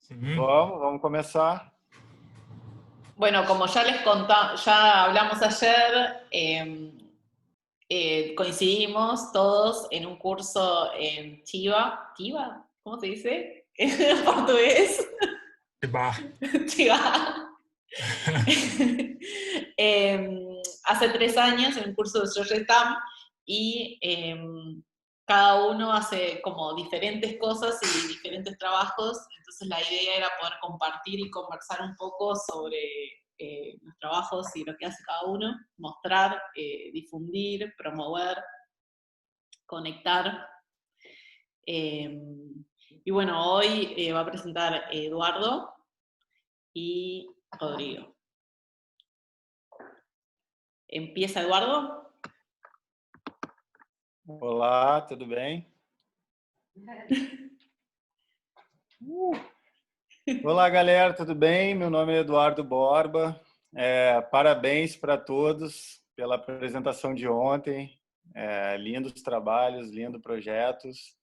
Sim. Vamos começar. Bueno, como ya les contamos, ya hablamos ayer, coincidimos todos en un curso en Chiva. ¿Chiva? ¿Cómo se dice? En portugués. Eba. Chiva. Hace 3 años en un curso de Georgetown y cada uno hace como diferentes cosas y diferentes trabajos, entonces la idea era poder compartir y conversar un poco sobre los trabajos y lo que hace cada uno, mostrar, difundir, promover, conectar. Y bueno, hoy va a presentar Eduardo y Rodrigo. Empieza Eduardo. Olá, tudo bem? Olá, galera, tudo bem? Meu nome é Eduardo Borba. Parabéns para todos pela apresentação de ontem. Lindos trabalhos, lindos projetos.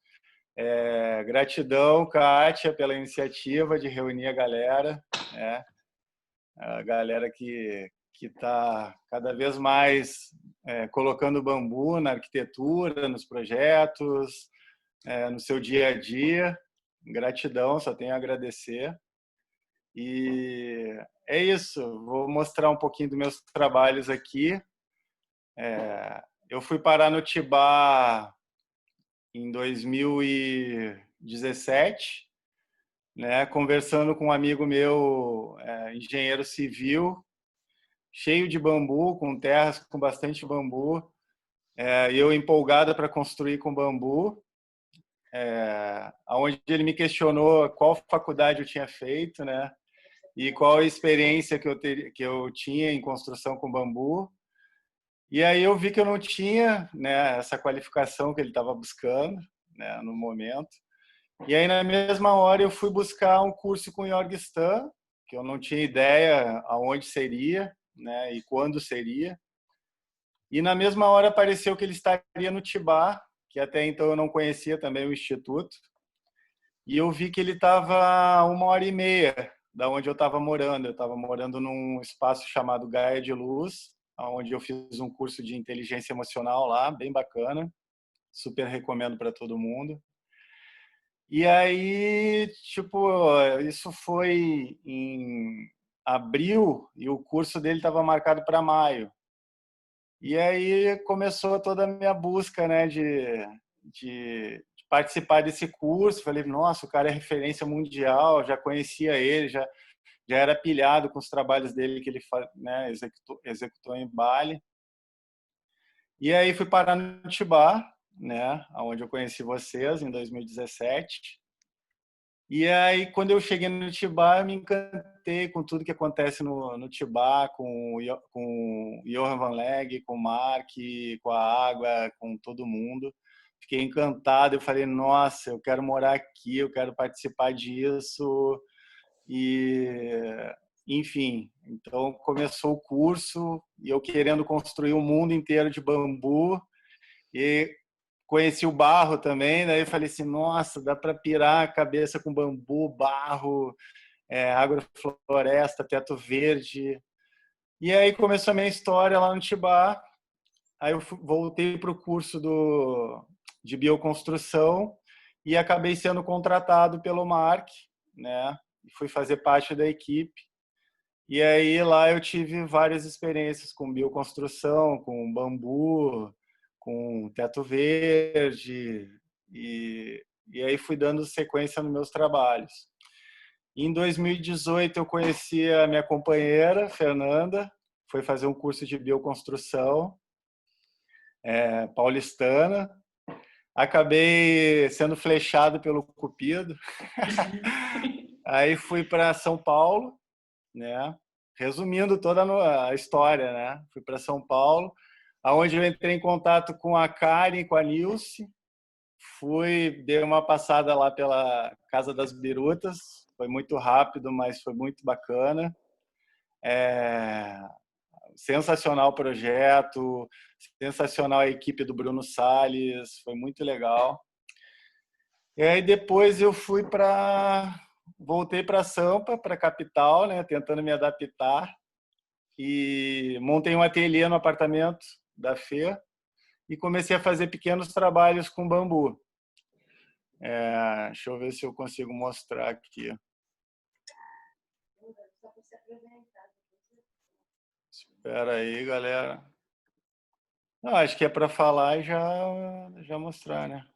Gratidão, Kátia, pela iniciativa de reunir a galera. A galera que está cada vez mais colocando bambu na arquitetura, nos projetos, no seu dia a dia. Gratidão, só tenho a agradecer. E é isso, vou mostrar um pouquinho dos meus trabalhos aqui. Eu fui parar no Tibá em 2017, né, conversando com um amigo meu, engenheiro civil, cheio de bambu, com terras com bastante bambu, eu empolgada para construir com bambu, onde ele me questionou qual faculdade eu tinha feito, né, e qual a experiência que eu tinha em construção com bambu. E aí eu vi que eu não tinha, né, essa qualificação que ele estava buscando, né, no momento. E aí, na mesma hora, eu fui buscar um curso com o Jorg Stam, que eu não tinha ideia aonde seria, né, e quando seria. E na mesma hora apareceu que ele estaria no Tibá, que até então eu não conhecia também o Instituto. E eu vi que ele estava a 1h30 da onde eu estava morando. Eu estava morando num espaço chamado Gaia de Luz, onde eu fiz um curso de inteligência emocional lá, bem bacana. Super recomendo para todo mundo. E aí, tipo, isso foi em abril e o curso dele estava marcado para maio. E aí começou toda a minha busca, né, de participar desse curso. Falei, nossa, o cara é referência mundial, já conhecia ele, já era pilhado com os trabalhos dele que ele, né, executou em Bali. E aí fui parar no Tibá, né, onde eu conheci vocês em 2017. E aí, quando eu cheguei no Tibá, eu me encantei com tudo que acontece no Tibá, com o Johan Van Leg, com o Mark, com a água, com todo mundo. Fiquei encantado, eu falei, nossa, eu quero morar aqui, eu quero participar disso. E, enfim, então começou o curso e eu querendo construir um mundo inteiro de bambu. E conheci o barro também, daí eu falei assim, nossa, dá para pirar a cabeça com bambu, barro, agrofloresta, teto verde. E aí começou a minha história lá no Tibá. Aí eu voltei para o curso de bioconstrução e acabei sendo contratado pelo Mark, né? Fui fazer parte da equipe. E aí lá eu tive várias experiências com bioconstrução, com bambu, com teto verde, e aí fui dando sequência nos meus trabalhos. Em 2018 eu conheci a minha companheira, Fernanda, foi fazer um curso de bioconstrução, paulistana. Acabei sendo flechado pelo Cupido. Aí fui para São Paulo, né? Resumindo toda a história, né? Fui para São Paulo, aonde eu entrei em contato com a Karen, com a Nilce, dei uma passada lá pela Casa das Birutas, foi muito rápido, mas foi muito bacana. Sensacional o projeto, sensacional a equipe do Bruno Salles, foi muito legal. E aí depois eu fui para voltei para Sampa, para a capital, né, tentando me adaptar, e montei um ateliê no apartamento da Fê e comecei a fazer pequenos trabalhos com bambu. Deixa eu ver se eu consigo mostrar aqui. Espera aí, galera. Não, acho que é para falar e já mostrar, né?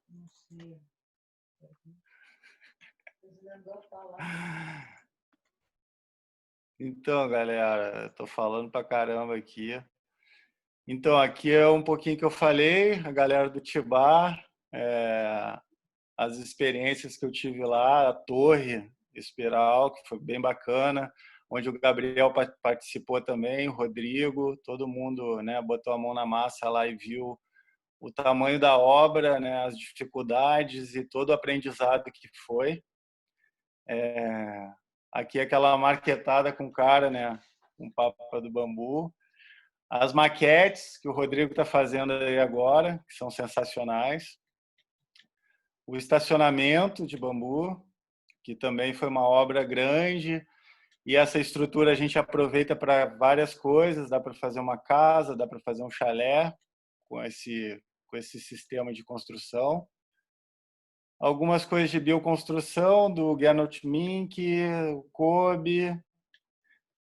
Então, galera, estou falando para caramba aqui. Então, aqui é um pouquinho que eu falei, a galera do Tibar, as experiências que eu tive lá, a Torre Espiral, que foi bem bacana, onde o Gabriel participou também, o Rodrigo, todo mundo, né, botou a mão na massa lá e viu o tamanho da obra, né, as dificuldades e todo o aprendizado que foi. Aqui é aquela marquetada com cara, né, com Papa do Bambu. As maquetes que o Rodrigo está fazendo aí agora, que são sensacionais. O estacionamento de bambu, que também foi uma obra grande. E essa estrutura a gente aproveita para várias coisas. Dá para fazer uma casa, dá para fazer um chalé com esse sistema de construção. Algumas coisas de bioconstrução do Gernot Mink, o Kobe.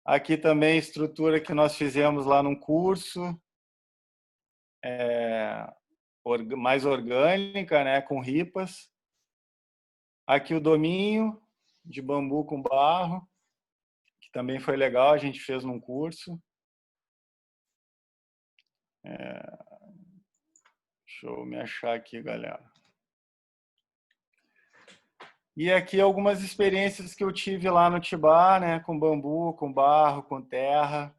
Aqui também estrutura que nós fizemos lá num curso, mais orgânica, né, com ripas. Aqui o dominho de bambu com barro, que também foi legal, a gente fez num curso. Deixa eu me achar aqui, galera. E aqui algumas experiências que eu tive lá no Tibar, né, com bambu, com barro, com terra.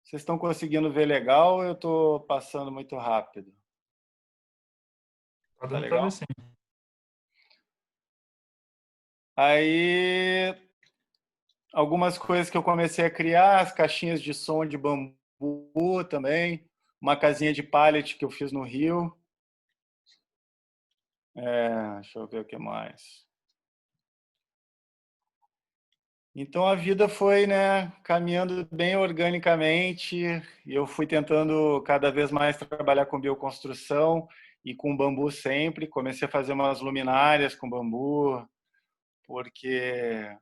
Vocês estão conseguindo ver legal ou eu estou passando muito rápido? Tá Tá dando para ver legal? sim. Aí, algumas coisas que eu comecei a criar, as caixinhas de som de bambu também, uma casinha de pallet que eu fiz no Rio. Deixa eu ver o que mais. Então a vida foi, né, caminhando bem organicamente e eu fui tentando cada vez mais trabalhar com bioconstrução e com bambu sempre. Comecei a fazer umas luminárias com bambu, porque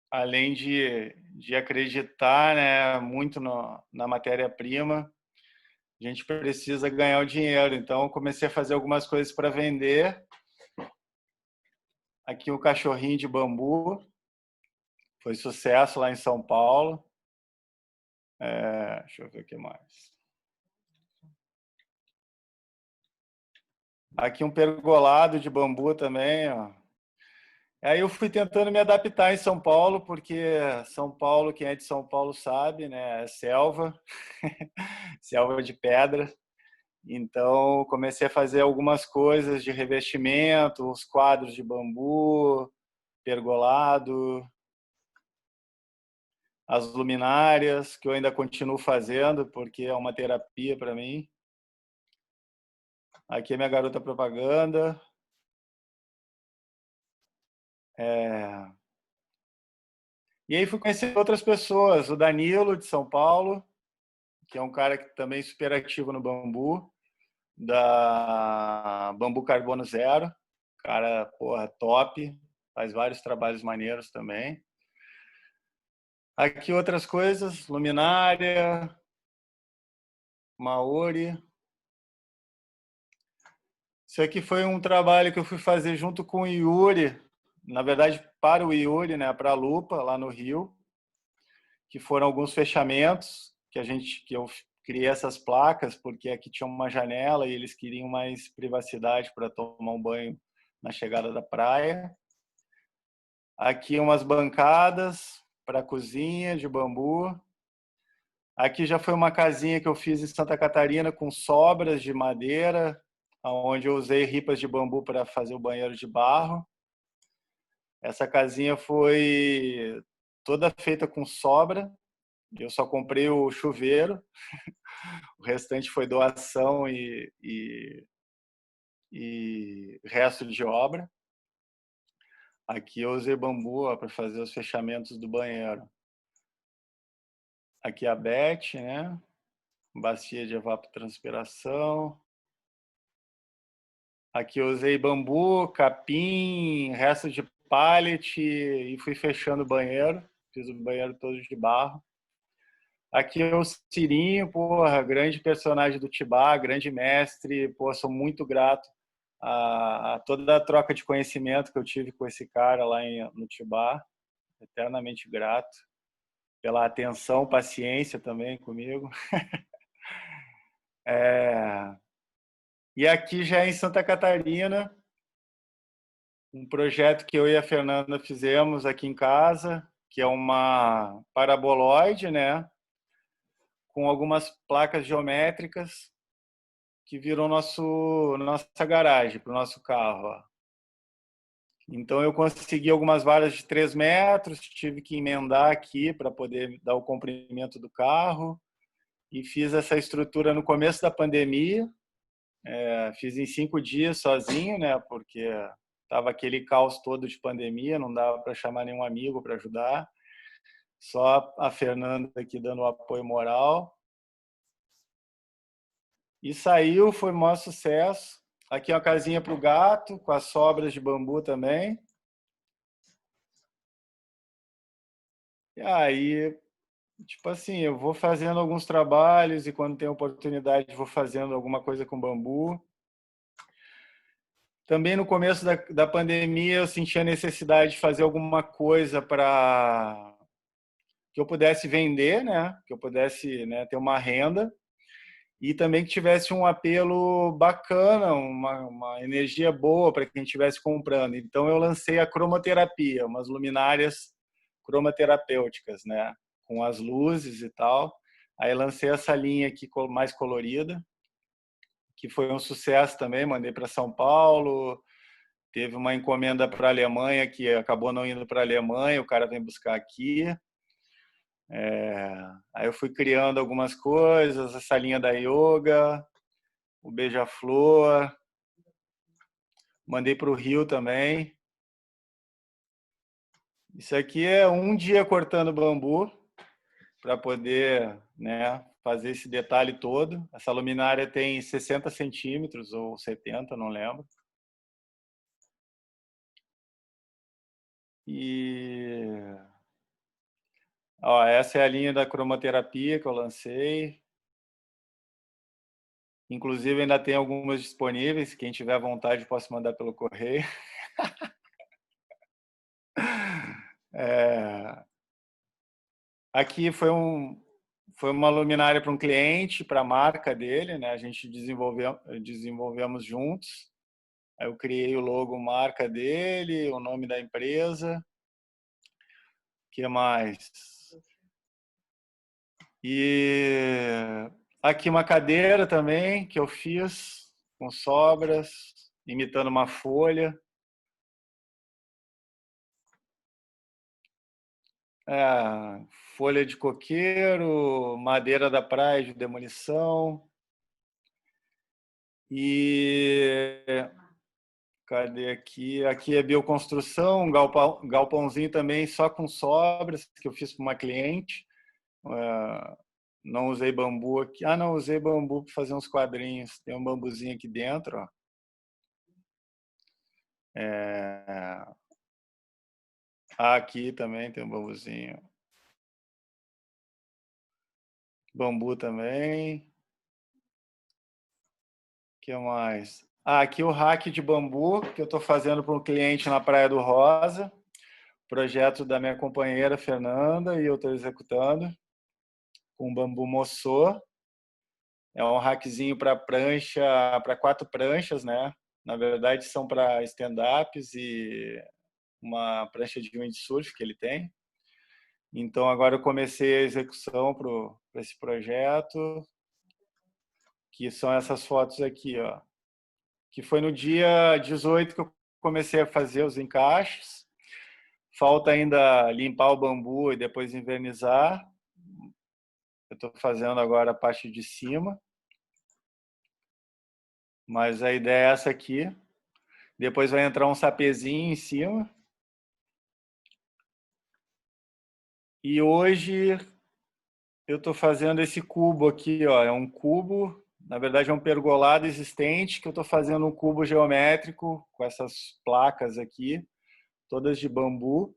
além de acreditar, né, muito na matéria-prima, a gente precisa ganhar o dinheiro. Então comecei a fazer algumas coisas para vender. Aqui o cachorrinho de bambu. Foi sucesso lá em São Paulo. Deixa eu ver o que mais. Aqui um pergolado de bambu também, ó. Aí eu fui tentando me adaptar em São Paulo, porque São Paulo, quem é de São Paulo sabe, né, é selva, selva de pedra. Então comecei a fazer algumas coisas de revestimento, os quadros de bambu, pergolado, as luminárias, que eu ainda continuo fazendo, porque é uma terapia para mim. Aqui é minha garota propaganda. E aí fui conhecer outras pessoas. O Danilo, de São Paulo, que é um cara que também é super ativo no bambu, da Bambu Carbono Zero. Cara, porra, top. Faz vários trabalhos maneiros também. Aqui outras coisas, luminária, Maori. Isso aqui foi um trabalho que eu fui fazer junto com o Yuri, na verdade para o Yuri, né, para a Lupa, lá no Rio, que foram alguns fechamentos que eu criei essas placas porque aqui tinha uma janela e eles queriam mais privacidade para tomar um banho na chegada da praia. Aqui umas bancadas para cozinha de bambu. Aqui já foi uma casinha que eu fiz em Santa Catarina com sobras de madeira, onde eu usei ripas de bambu para fazer o banheiro de barro. Essa casinha foi toda feita com sobra. Eu só comprei o chuveiro, o restante foi doação e resto de obra. Aqui eu usei bambu para fazer os fechamentos do banheiro. Aqui a Beth, né? Bacia de evapotranspiração. Aqui eu usei bambu, capim, resto de pallet e fui fechando o banheiro. Fiz o banheiro todo de barro. Aqui é o Cirinho, porra, grande personagem do Tibá, grande mestre. Pô, sou muito grato a toda a troca de conhecimento que eu tive com esse cara lá no Tibá. Eternamente grato pela atenção, paciência também comigo. E aqui já em Santa Catarina, um projeto que eu e a Fernanda fizemos aqui em casa, que é uma paraboloide, né, com algumas placas geométricas que virou nossa garagem para o nosso carro. Ó. Então eu consegui algumas varas de 3 metros, tive que emendar aqui para poder dar o comprimento do carro e fiz essa estrutura no começo da pandemia. Fiz em 5 dias sozinho, né? Porque tava aquele caos todo de pandemia, não dava para chamar nenhum amigo para ajudar. Só a Fernanda aqui dando o apoio moral. E saiu, foi um maior sucesso. Aqui é uma casinha para o gato, com as sobras de bambu também. E aí, tipo assim, eu vou fazendo alguns trabalhos e quando tem oportunidade vou fazendo alguma coisa com bambu. Também no começo da pandemia eu senti a necessidade de fazer alguma coisa para que eu pudesse vender, né? Que eu pudesse, né, ter uma renda e também que tivesse um apelo bacana, uma energia boa para quem estivesse comprando. Então eu lancei a cromoterapia, umas luminárias cromaterapêuticas, né? Com as luzes e tal. Aí lancei essa linha aqui mais colorida, que foi um sucesso também, mandei para São Paulo. Teve uma encomenda para a Alemanha que acabou não indo para a Alemanha, o cara vem buscar aqui. Aí eu fui criando algumas coisas, essa linha da yoga, o beija-flor, mandei para o Rio também. Isso aqui é um dia cortando bambu para poder, né, fazer esse detalhe todo. Essa luminária tem 60 centímetros ou 70, não lembro. E ó, essa é a linha da cromoterapia que eu lancei. Inclusive, ainda tem algumas disponíveis. Quem tiver vontade, posso mandar pelo correio. Aqui foi uma luminária para um cliente, para a marca dele, né? A gente desenvolvemos juntos. Aí eu criei o logo marca dele, o nome da empresa. O que mais? E aqui uma cadeira também que eu fiz com sobras, imitando uma folha. Folha de coqueiro, madeira da praia de demolição. E cadê aqui? Aqui é bioconstrução, um galpãozinho também só com sobras que eu fiz para uma cliente. Não usei bambu aqui. Não, usei bambu para fazer uns quadrinhos. Tem um bambuzinho aqui dentro, ó. Aqui também tem um bambuzinho. Bambu também. O que mais? Aqui o rack de bambu que eu estou fazendo para um cliente na Praia do Rosa. Projeto da minha companheira Fernanda e eu estou executando com bambu moçô. É um rackzinho para prancha, para 4 pranchas, né? Na verdade são para stand-ups e uma prancha de windsurf que ele tem. Então agora eu comecei a execução para esse projeto, que são essas fotos aqui, ó. Que foi no dia 18 que eu comecei a fazer os encaixes. Falta ainda limpar o bambu e depois invernizar. Eu estou fazendo agora a parte de cima. Mas a ideia é essa aqui. Depois vai entrar um sapezinho em cima. E hoje eu estou fazendo esse cubo aqui, ó, é um cubo, na verdade é um pergolado existente, que eu estou fazendo um cubo geométrico com essas placas aqui, todas de bambu.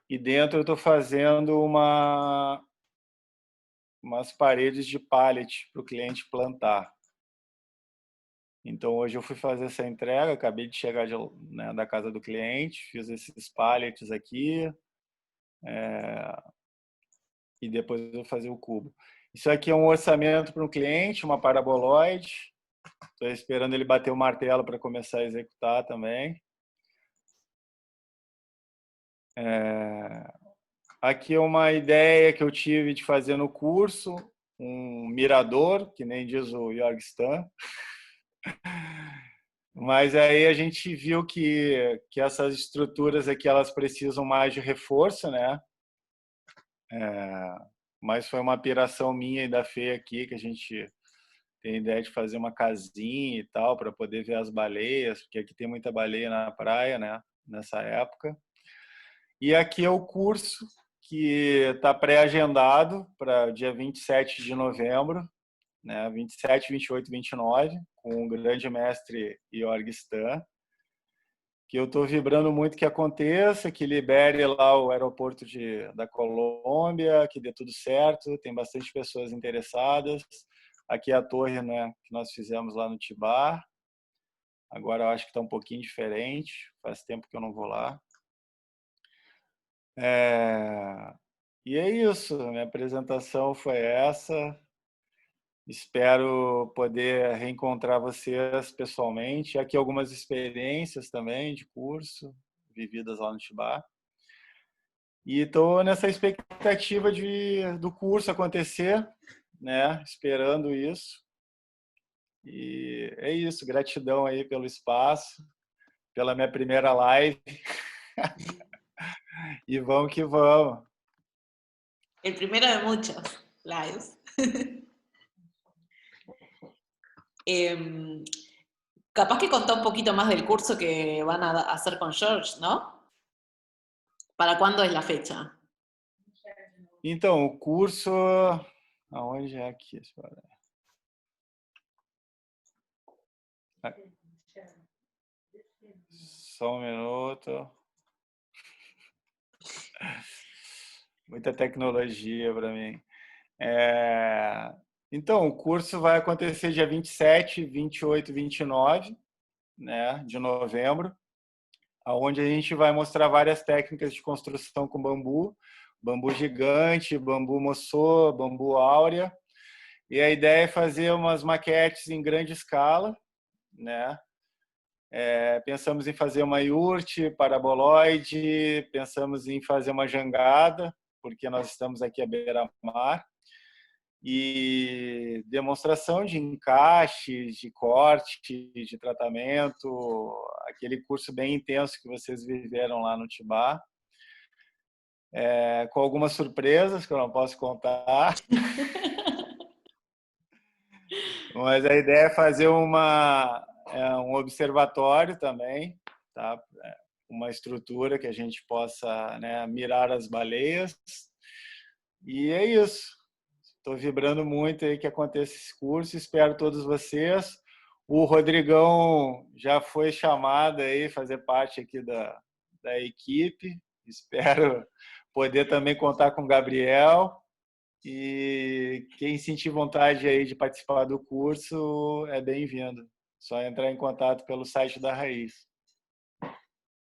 E dentro eu estou fazendo umas paredes de pallet para o cliente plantar. Então hoje eu fui fazer essa entrega, acabei de chegar né, da casa do cliente, fiz esses pallets aqui, e depois eu vou fazer o cubo. Isso aqui é um orçamento para um cliente, uma paraboloide. Estou esperando ele bater o martelo para começar a executar também. Aqui é uma ideia que eu tive de fazer no curso, um mirador, que nem diz o Jorg Stan. Mas aí a gente viu que essas estruturas aqui elas precisam mais de reforço, né? Mas foi uma piração minha e da Fê aqui, que a gente tem a ideia de fazer uma casinha e tal, para poder ver as baleias, porque aqui tem muita baleia na praia, né? Nessa época. E aqui é o curso que está pré-agendado para dia 27 de novembro, né? 27, 28 e 29, com o grande mestre Jorg Stan, que eu estou vibrando muito que aconteça, que libere lá o aeroporto da Colômbia, que dê tudo certo, tem bastante pessoas interessadas. Aqui é a torre, né, que nós fizemos lá no Tibar. Agora eu acho que está um pouquinho diferente, faz tempo que eu não vou lá. E é isso, minha apresentação foi essa. Espero poder reencontrar vocês pessoalmente. Aqui algumas experiências também de curso, vividas lá no Tibar. E estou nessa expectativa do curso acontecer, né? Esperando isso. E é isso. Gratidão aí pelo espaço, pela minha primeira live. E vamos que vamos. El primero de muchos lives. Capaz que contá un poquito más del curso que van a hacer con George, ¿no? ¿Para cuándo es la fecha? Então, o curso... Aonde é aqui? Só um minuto. Muita tecnologia para mim. Então, o curso vai acontecer dia 27, 28 e 29, né, de novembro, onde a gente vai mostrar várias técnicas de construção com bambu, bambu gigante, bambu moçô, bambu áurea. E a ideia é fazer umas maquetes em grande escala, né? Pensamos em fazer uma iurte paraboloide, pensamos em fazer uma jangada, porque nós estamos aqui à beira-mar, e demonstração de encaixe, de corte, de tratamento, aquele curso bem intenso que vocês viveram lá no Tibar, com algumas surpresas que eu não posso contar. Mas a ideia é fazer um observatório também, tá? Uma estrutura que a gente possa, né, mirar as baleias. E é isso. Estou vibrando muito aí que aconteça esse curso. Espero todos vocês. O Rodrigão já foi chamado aí fazer parte aqui da equipe. Espero poder também contar com o Gabriel. E quem sentir vontade aí de participar do curso é bem-vindo. Só entrar em contato pelo site da Raiz.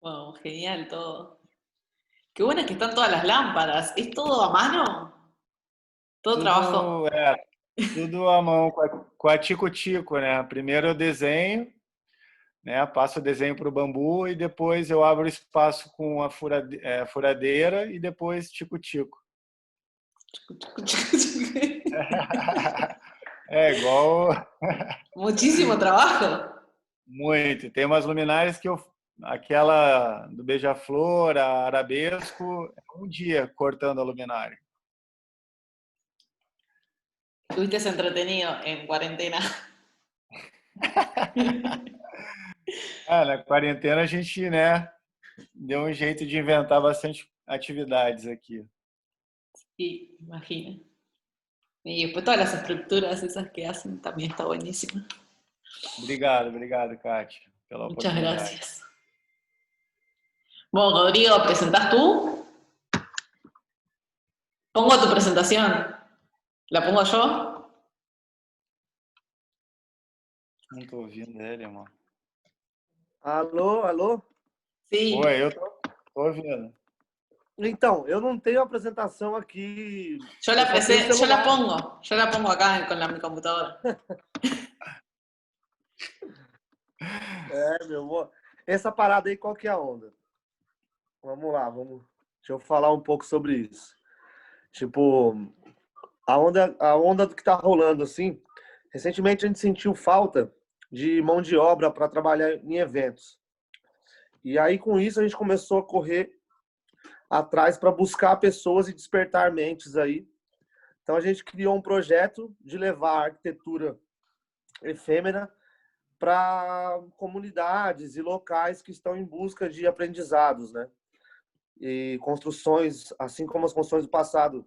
Wow, genial todo. Qué bueno que están todas las lámparas. ¿Es todo a mano? ¿Todo trabajo? Tudo à mão, com a tico-tico, né? Primeiro eu desenho, né? Passo o desenho para o bambu e depois eu abro espaço com a furadeira e depois tico-tico. É igual... Muchísimo trabajo. Muito. Tem umas luminárias que aquela do beija-flor, a arabesco, é um dia cortando a luminária. Estuviste entretenido en cuarentena. Na quarentena a gente, né, deu um jeito de inventar bastante atividades aqui. Sí, imagino. Y después todas las estructuras esas que hacen también está buenísimo. Obrigado, Kátia, pela Muchas oportunidade. gracias. Bueno, Rodrigo, ¿presentás tú? Pongo tu presentación. ¿La pongo yo? Não estou ouvindo ele, mano. Alô, alô? Sí. Oi, eu tô ouvindo. Então, eu não tenho apresentação aqui. Yo la pongo acá con mi computadora. É, meu amor. Essa parada aí, qual que é a onda? Vamos lá, deixa eu falar um pouco sobre isso. Tipo, a onda do que tá rolando, assim, recentemente a gente sentiu falta de mão de obra para trabalhar em eventos. E aí, com isso, a gente começou a correr atrás para buscar pessoas e despertar mentes aí. Então, a gente criou um projeto de levar a arquitetura efêmera para comunidades e locais que estão em busca de aprendizados, né? E construções, assim como as construções do passado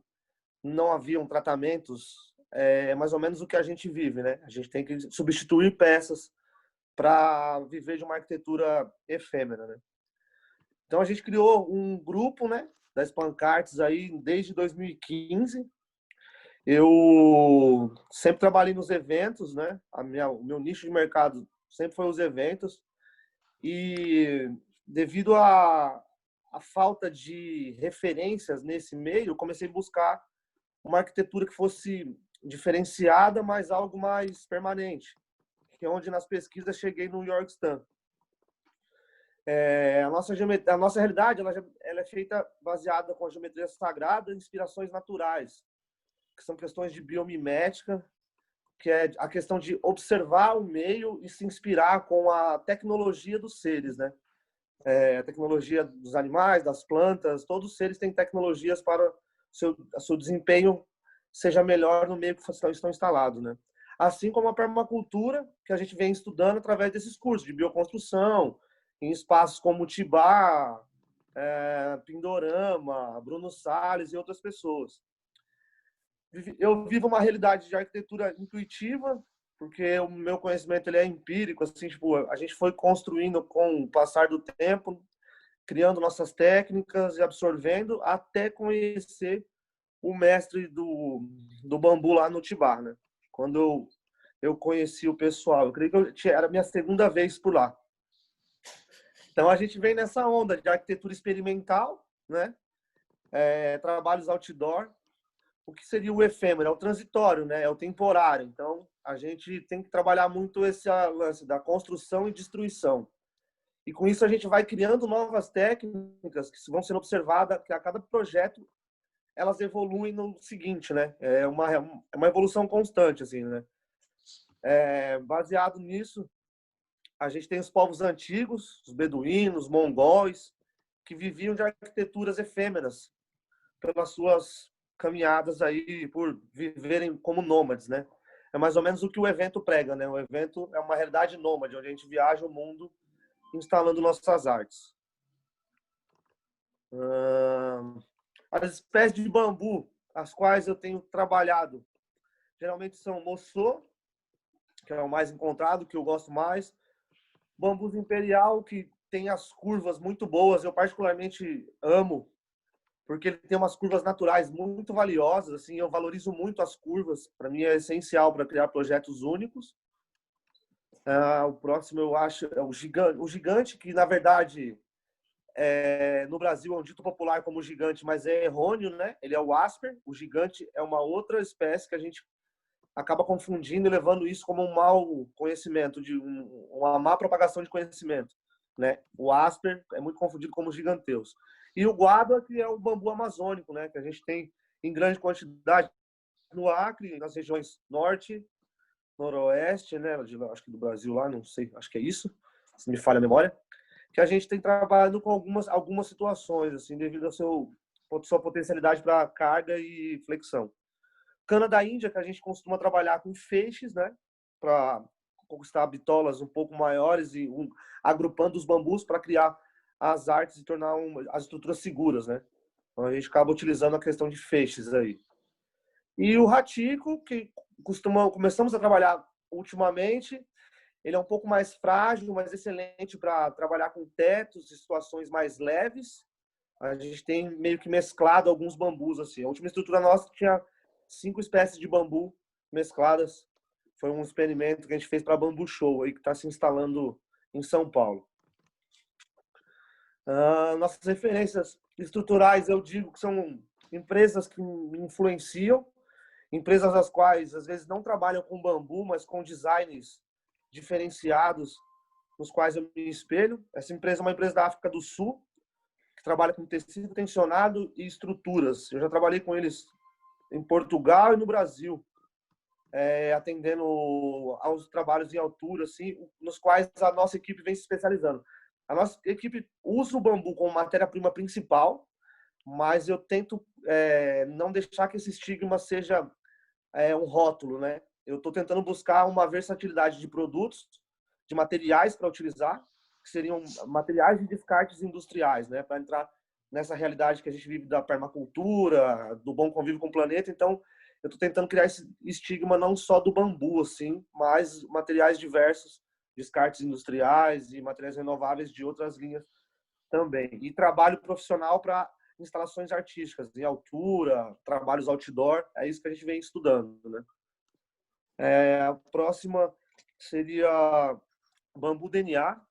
não haviam tratamentos, é mais ou menos o que a gente vive, né? A gente tem que substituir peças para viver de uma arquitetura efêmera, né? Então a gente criou um grupo, né, da Spancarts aí desde 2015. Eu sempre trabalhei nos eventos, né? O meu nicho de mercado sempre foi os eventos. E devido à falta de referências nesse meio, eu comecei a buscar uma arquitetura que fosse diferenciada, mas algo mais permanente, que é onde nas pesquisas cheguei no Yorkstan. A nossa realidade ela é feita baseada com a geometria sagrada e inspirações naturais, que são questões de biomimética, que é a questão de observar o meio e se inspirar com a tecnologia dos seres, né? A tecnologia dos animais, das plantas, todos os seres têm tecnologias para o seu desempenho seja melhor no meio que estão instalados, né? Assim como a permacultura, que a gente vem estudando através desses cursos de bioconstrução, em espaços como Tibá, Pindorama, Bruno Salles e outras pessoas. Eu vivo uma realidade de arquitetura intuitiva, porque o meu conhecimento ele é empírico, assim, tipo, a gente foi construindo com o passar do tempo, criando nossas técnicas e absorvendo até conhecer o mestre do bambu lá no Tibá, né? Quando eu conheci o pessoal, eu creio que era a minha segunda vez por lá. Então a gente vem nessa onda de arquitetura experimental, né? Trabalhos outdoor. O que seria o efêmero? É o transitório, né? É o temporário. Então, a gente tem que trabalhar muito esse lance da construção e destruição. E com isso a gente vai criando novas técnicas que vão sendo observadas, que a cada projeto elas evoluem no seguinte, né? É uma evolução constante, assim, né? Baseado nisso, a gente tem os povos antigos, os beduínos, mongóis, que viviam de arquiteturas efêmeras pelas suas caminhadas aí, por viverem como nômades, né? É mais ou menos o que o evento prega, né? O evento é uma realidade nômade, onde a gente viaja o mundo instalando nossas artes. As espécies de bambu, as quais eu tenho trabalhado, geralmente são moçô, que é o mais encontrado, que eu gosto mais. Bambus imperial, que tem as curvas muito boas, eu particularmente amo, porque ele tem umas curvas naturais muito valiosas, assim, eu valorizo muito as curvas, para mim é essencial para criar projetos únicos. O próximo eu acho é o gigante, que na verdade no Brasil é um dito popular como gigante, mas é errôneo, né? Ele é o asper, o gigante é uma outra espécie que a gente acaba confundindo e levando isso como um mau conhecimento, uma má propagação de conhecimento, né? O asper é muito confundido como giganteus. E o guaba, que é o bambu amazônico, né? Que a gente tem em grande quantidade no Acre, nas regiões norte, noroeste, né? Acho que do Brasil lá, não sei, acho que é isso, se me falha a memória, que a gente tem trabalhado com algumas situações, assim, devido à sua potencialidade para carga e flexão. Cana da Índia, que a gente costuma trabalhar com feixes, né? Para conquistar bitolas um pouco maiores e agrupando os bambus para criar as artes e tornar as estruturas seguras, né? Então a gente acaba utilizando a questão de feixes aí. E o Ratico, que começamos a trabalhar ultimamente, ele é um pouco mais frágil, mas excelente para trabalhar com tetos e situações mais leves. A gente tem meio que mesclado alguns bambus assim. A última estrutura nossa tinha 5 espécies de bambu mescladas. Foi um experimento que a gente fez para Bambu Show, aí, que está se instalando em São Paulo. Nossas referências estruturais, eu digo que são empresas que me influenciam, empresas as quais às vezes não trabalham com bambu, mas com designs diferenciados, nos quais eu me espelho. Essa empresa é uma empresa da África do Sul, que trabalha com tecido tensionado e estruturas. Eu já trabalhei com eles em Portugal e no Brasil, atendendo aos trabalhos em altura, assim, nos quais a nossa equipe vem se especializando. A nossa equipe usa o bambu como matéria-prima principal, mas eu tento não deixar que esse estigma seja um rótulo, né? Eu estou tentando buscar uma versatilidade de produtos, de materiais para utilizar, que seriam materiais de descartes industriais, né? Para entrar nessa realidade que a gente vive da permacultura, do bom convívio com o planeta. Então, eu estou tentando criar esse estigma não só do bambu, assim, mas materiais diversos, descartes industriais e materiais renováveis de outras linhas também. E trabalho profissional para instalações artísticas, em altura, trabalhos outdoor, é isso que a gente vem estudando, né? A próxima seria Bambu DNA.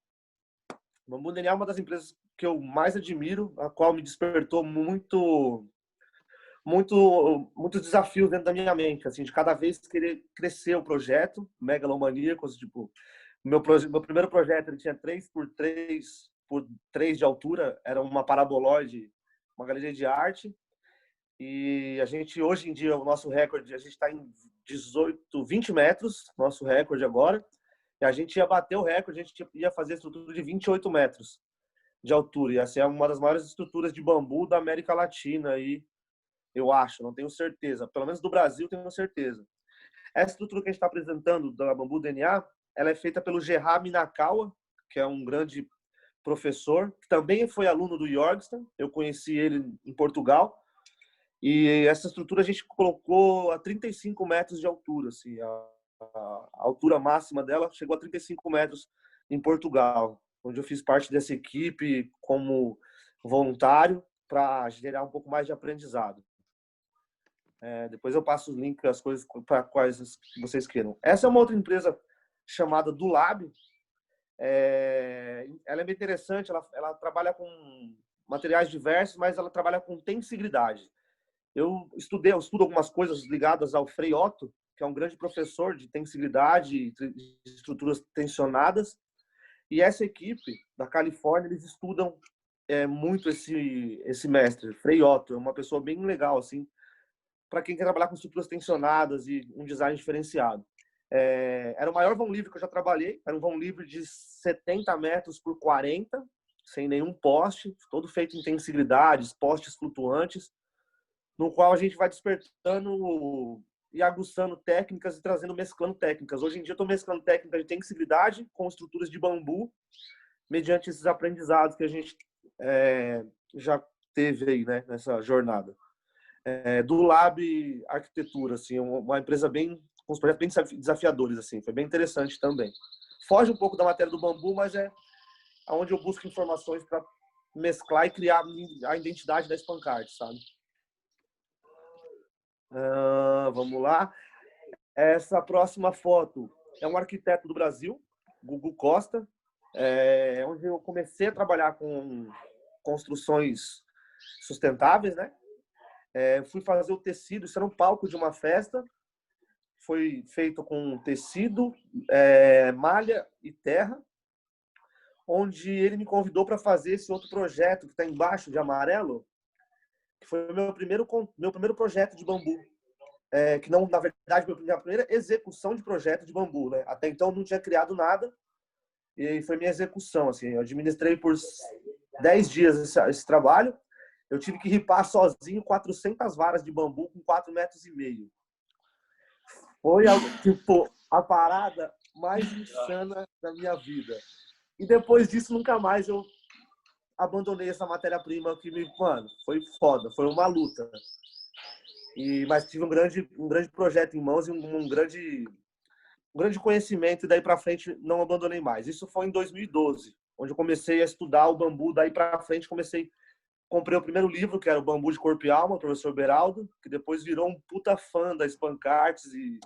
Bambu DNA é uma das empresas que eu mais admiro, a qual me despertou muitos desafios dentro da minha mente, assim, de cada vez querer crescer o projeto, megalomaníacos, tipo, meu primeiro projeto ele tinha 3x3 de altura, era uma paraboloide, uma galeria de arte, e a gente, hoje em dia, o nosso recorde, a gente está em 20 metros, nosso recorde agora, e a gente ia bater o recorde, a gente ia fazer estrutura de 28 metros de altura, e essa é uma das maiores estruturas de bambu da América Latina, aí, eu acho, não tenho certeza, pelo menos do Brasil tenho certeza. Essa estrutura que a gente está apresentando da Bambu DNA, ela é feita pelo Gerard Minakawa, que é um grande professor, que também foi aluno do Jorgensen, eu conheci ele em Portugal, e essa estrutura a gente colocou a 35 metros de altura, assim, a altura máxima dela chegou a 35 metros em Portugal, onde eu fiz parte dessa equipe como voluntário para gerar um pouco mais de aprendizado. Depois eu passo os links, as coisas para quais vocês queiram. Essa é uma outra empresa chamada Dulab. Ela é bem interessante, ela trabalha com materiais diversos, mas ela trabalha com tensibilidade. Eu estudo algumas coisas ligadas ao Frei Otto, que é um grande professor de tensibilidade e de estruturas tensionadas. E essa equipe da Califórnia, eles estudam muito esse mestre, Frei Otto. É uma pessoa bem legal, assim, para quem quer trabalhar com estruturas tensionadas e um design diferenciado. Era o maior vão livre que eu já trabalhei. Era um vão livre de 70 metros por 40, sem nenhum poste, todo feito em tensibilidades, postes flutuantes, no qual a gente vai despertando e aguçando técnicas e mesclando técnicas. Hoje em dia eu estou mesclando técnicas de tensibilidade com estruturas de bambu, mediante esses aprendizados que a gente já teve aí, né, nessa jornada. Do Lab Arquitetura, assim, uma empresa com os projetos bem desafiadores, assim, foi bem interessante também. Foge um pouco da matéria do bambu, mas é onde eu busco informações para mesclar e criar a identidade da Spancart, sabe? Vamos lá. Essa próxima foto é um arquiteto do Brasil, Gugu Costa, onde eu comecei a trabalhar com construções sustentáveis, né? Fui fazer o tecido, isso era um palco de uma festa, foi feito com tecido, malha e terra, onde ele me convidou para fazer esse outro projeto que está embaixo de amarelo, que foi o meu primeiro projeto de bambu, que não, na verdade, minha primeira execução de projeto de bambu, né? Até então não tinha criado nada, e foi minha execução, assim, eu administrei por 10 dias esse trabalho. Eu tive que ripar sozinho 400 varas de bambu com 4,5 metros. Foi a parada mais insana da minha vida. E depois disso, nunca mais eu abandonei essa matéria-prima que mano, foi foda, foi uma luta. Mas tive um grande projeto em mãos e um grande conhecimento, e daí para frente não abandonei mais. Isso foi em 2012, onde eu comecei a estudar o bambu. Daí para frente comprei o primeiro livro, que era o Bambu de Corpo e Alma, do professor Beraldo, que depois virou um puta fã da Spancarts e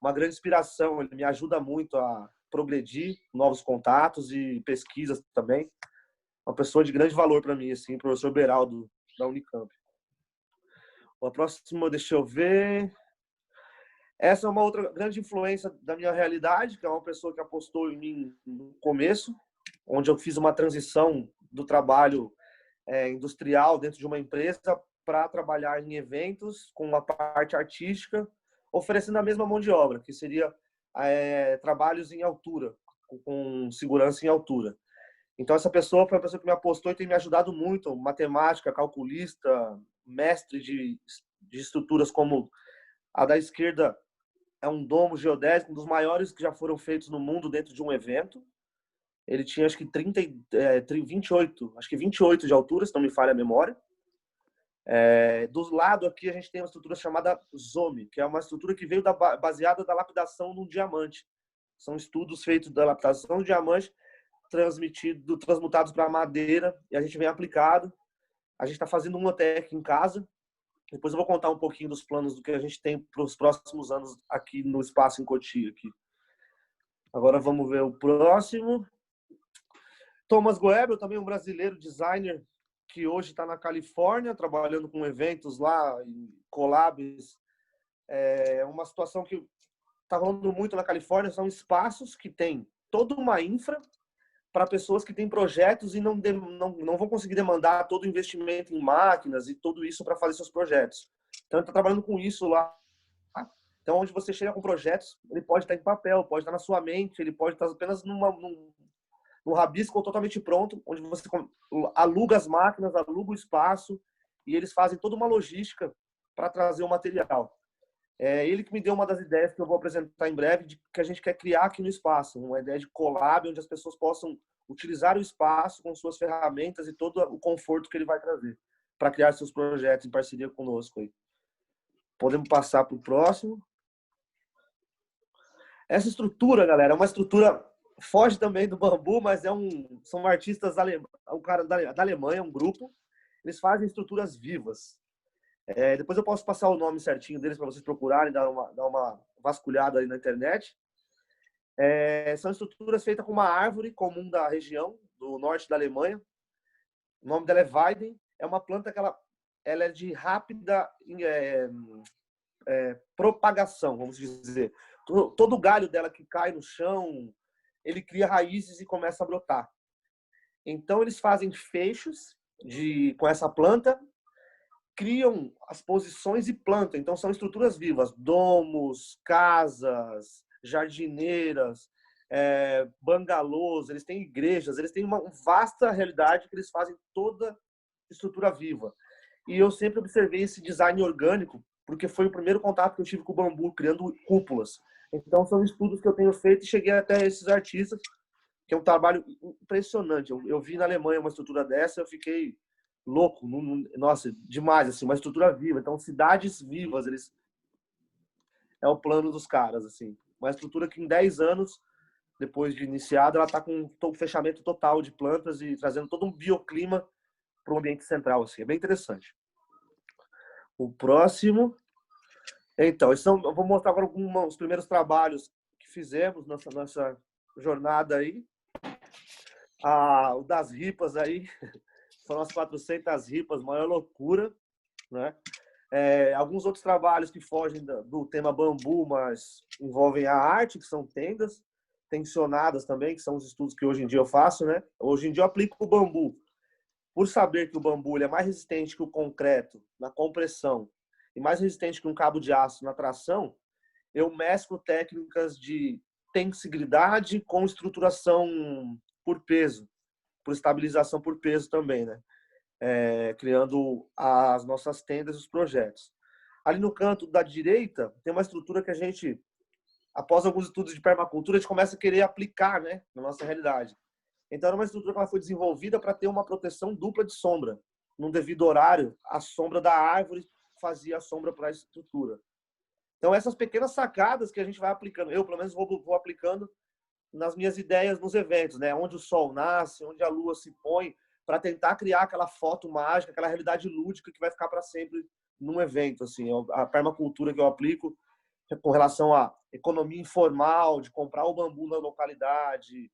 uma grande inspiração. Ele me ajuda muito a progredir, novos contatos e pesquisas também. Uma pessoa de grande valor para mim, assim, o professor Beraldo, da Unicamp. A próxima, deixa eu ver. Essa é uma outra grande influência da minha realidade, que é uma pessoa que apostou em mim no começo, onde eu fiz uma transição do trabalho industrial dentro de uma empresa para trabalhar em eventos com uma parte artística, oferecendo a mesma mão de obra, que seria trabalhos em altura, com segurança em altura. Então, essa pessoa foi uma pessoa que me apostou e tem me ajudado muito, matemática, calculista, mestre de estruturas como a da esquerda, é um domo geodésico, um dos maiores que já foram feitos no mundo dentro de um evento. Ele tinha, acho que 28 de altura, se não me falha a memória. Do lado aqui, a gente tem uma estrutura chamada ZOMI, que é uma estrutura que veio baseada da lapidação de um diamante. São estudos feitos da lapidação do diamante, transmutados para madeira, e a gente vem aplicado. A gente está fazendo uma até aqui em casa. Depois eu vou contar um pouquinho dos planos do que a gente tem para os próximos anos aqui no espaço em Cotia. Aqui. Agora vamos ver o próximo. Thomas Goebel, também um brasileiro designer que hoje está na Califórnia, trabalhando com eventos lá, em collabs. É uma situação que está rolando muito na Califórnia, são espaços que têm toda uma infra para pessoas que têm projetos e não vão conseguir demandar todo o investimento em máquinas e tudo isso para fazer seus projetos. Então, ele está trabalhando com isso lá. Então, onde você chega com projetos, ele pode estar em papel, pode estar na sua mente, ele pode estar apenas num rabisco totalmente pronto, onde você aluga as máquinas, aluga o espaço, e eles fazem toda uma logística para trazer o material. É ele que me deu uma das ideias que eu vou apresentar em breve, que a gente quer criar aqui no espaço, uma ideia de collab, onde as pessoas possam utilizar o espaço com suas ferramentas e todo o conforto que ele vai trazer para criar seus projetos em parceria conosco. Aí. Podemos passar para o próximo. Essa estrutura, galera, é uma estrutura, foge também do bambu, mas são artistas um cara da Alemanha, um grupo, eles fazem estruturas vivas. Depois eu posso passar o nome certinho deles para vocês procurarem, dar uma vasculhada aí na internet. São estruturas feitas com uma árvore comum da região, do norte da Alemanha. O nome dela é Weiden. É uma planta que ela é de rápida propagação, vamos dizer. Todo o galho dela que cai no chão, ele cria raízes e começa a brotar. Então, eles fazem fechos com essa planta, criam as posições e plantam. Então, são estruturas vivas, domos, casas, jardineiras, bangalôs, eles têm igrejas, eles têm uma vasta realidade que eles fazem toda estrutura viva. E eu sempre observei esse design orgânico, porque foi o primeiro contato que eu tive com o bambu, criando cúpulas. Então, são estudos que eu tenho feito e cheguei até esses artistas, que é um trabalho impressionante. Eu vi na Alemanha uma estrutura dessa, eu fiquei louco, nossa, demais, assim, uma estrutura viva. Então, cidades vivas, é o plano dos caras, assim. Uma estrutura que em 10 anos, depois de iniciada, ela está com um fechamento total de plantas e trazendo todo um bioclima para o ambiente central, assim. É bem interessante. O próximo. Então, eu vou mostrar agora os primeiros trabalhos que fizemos nessa jornada aí. O das ripas aí. Foram as 400 ripas, maior loucura, né? Alguns outros trabalhos que fogem do tema bambu, mas envolvem a arte, que são tendas tensionadas também, que são os estudos que hoje em dia eu faço, né? Hoje em dia eu aplico o bambu. Por saber que o bambu ele é mais resistente que o concreto na compressão e mais resistente que um cabo de aço na tração, eu mesclo técnicas de tensibilidade com estruturação por peso, por estabilização por peso também, né? Criando as nossas tendas e os projetos. Ali no canto da direita, tem uma estrutura que a gente, após alguns estudos de permacultura, a gente começa a querer aplicar, né, na nossa realidade. Então, era uma estrutura que ela foi desenvolvida para ter uma proteção dupla de sombra. Num devido horário, a sombra da árvore fazia a sombra para a estrutura. Então, essas pequenas sacadas que a gente vai aplicando, eu, pelo menos, vou aplicando nas minhas ideias nos eventos, né? Onde o sol nasce, onde a lua se põe, para tentar criar aquela foto mágica, aquela realidade lúdica que vai ficar para sempre num evento. Assim, a permacultura que eu aplico com relação à economia informal, de comprar o bambu na localidade,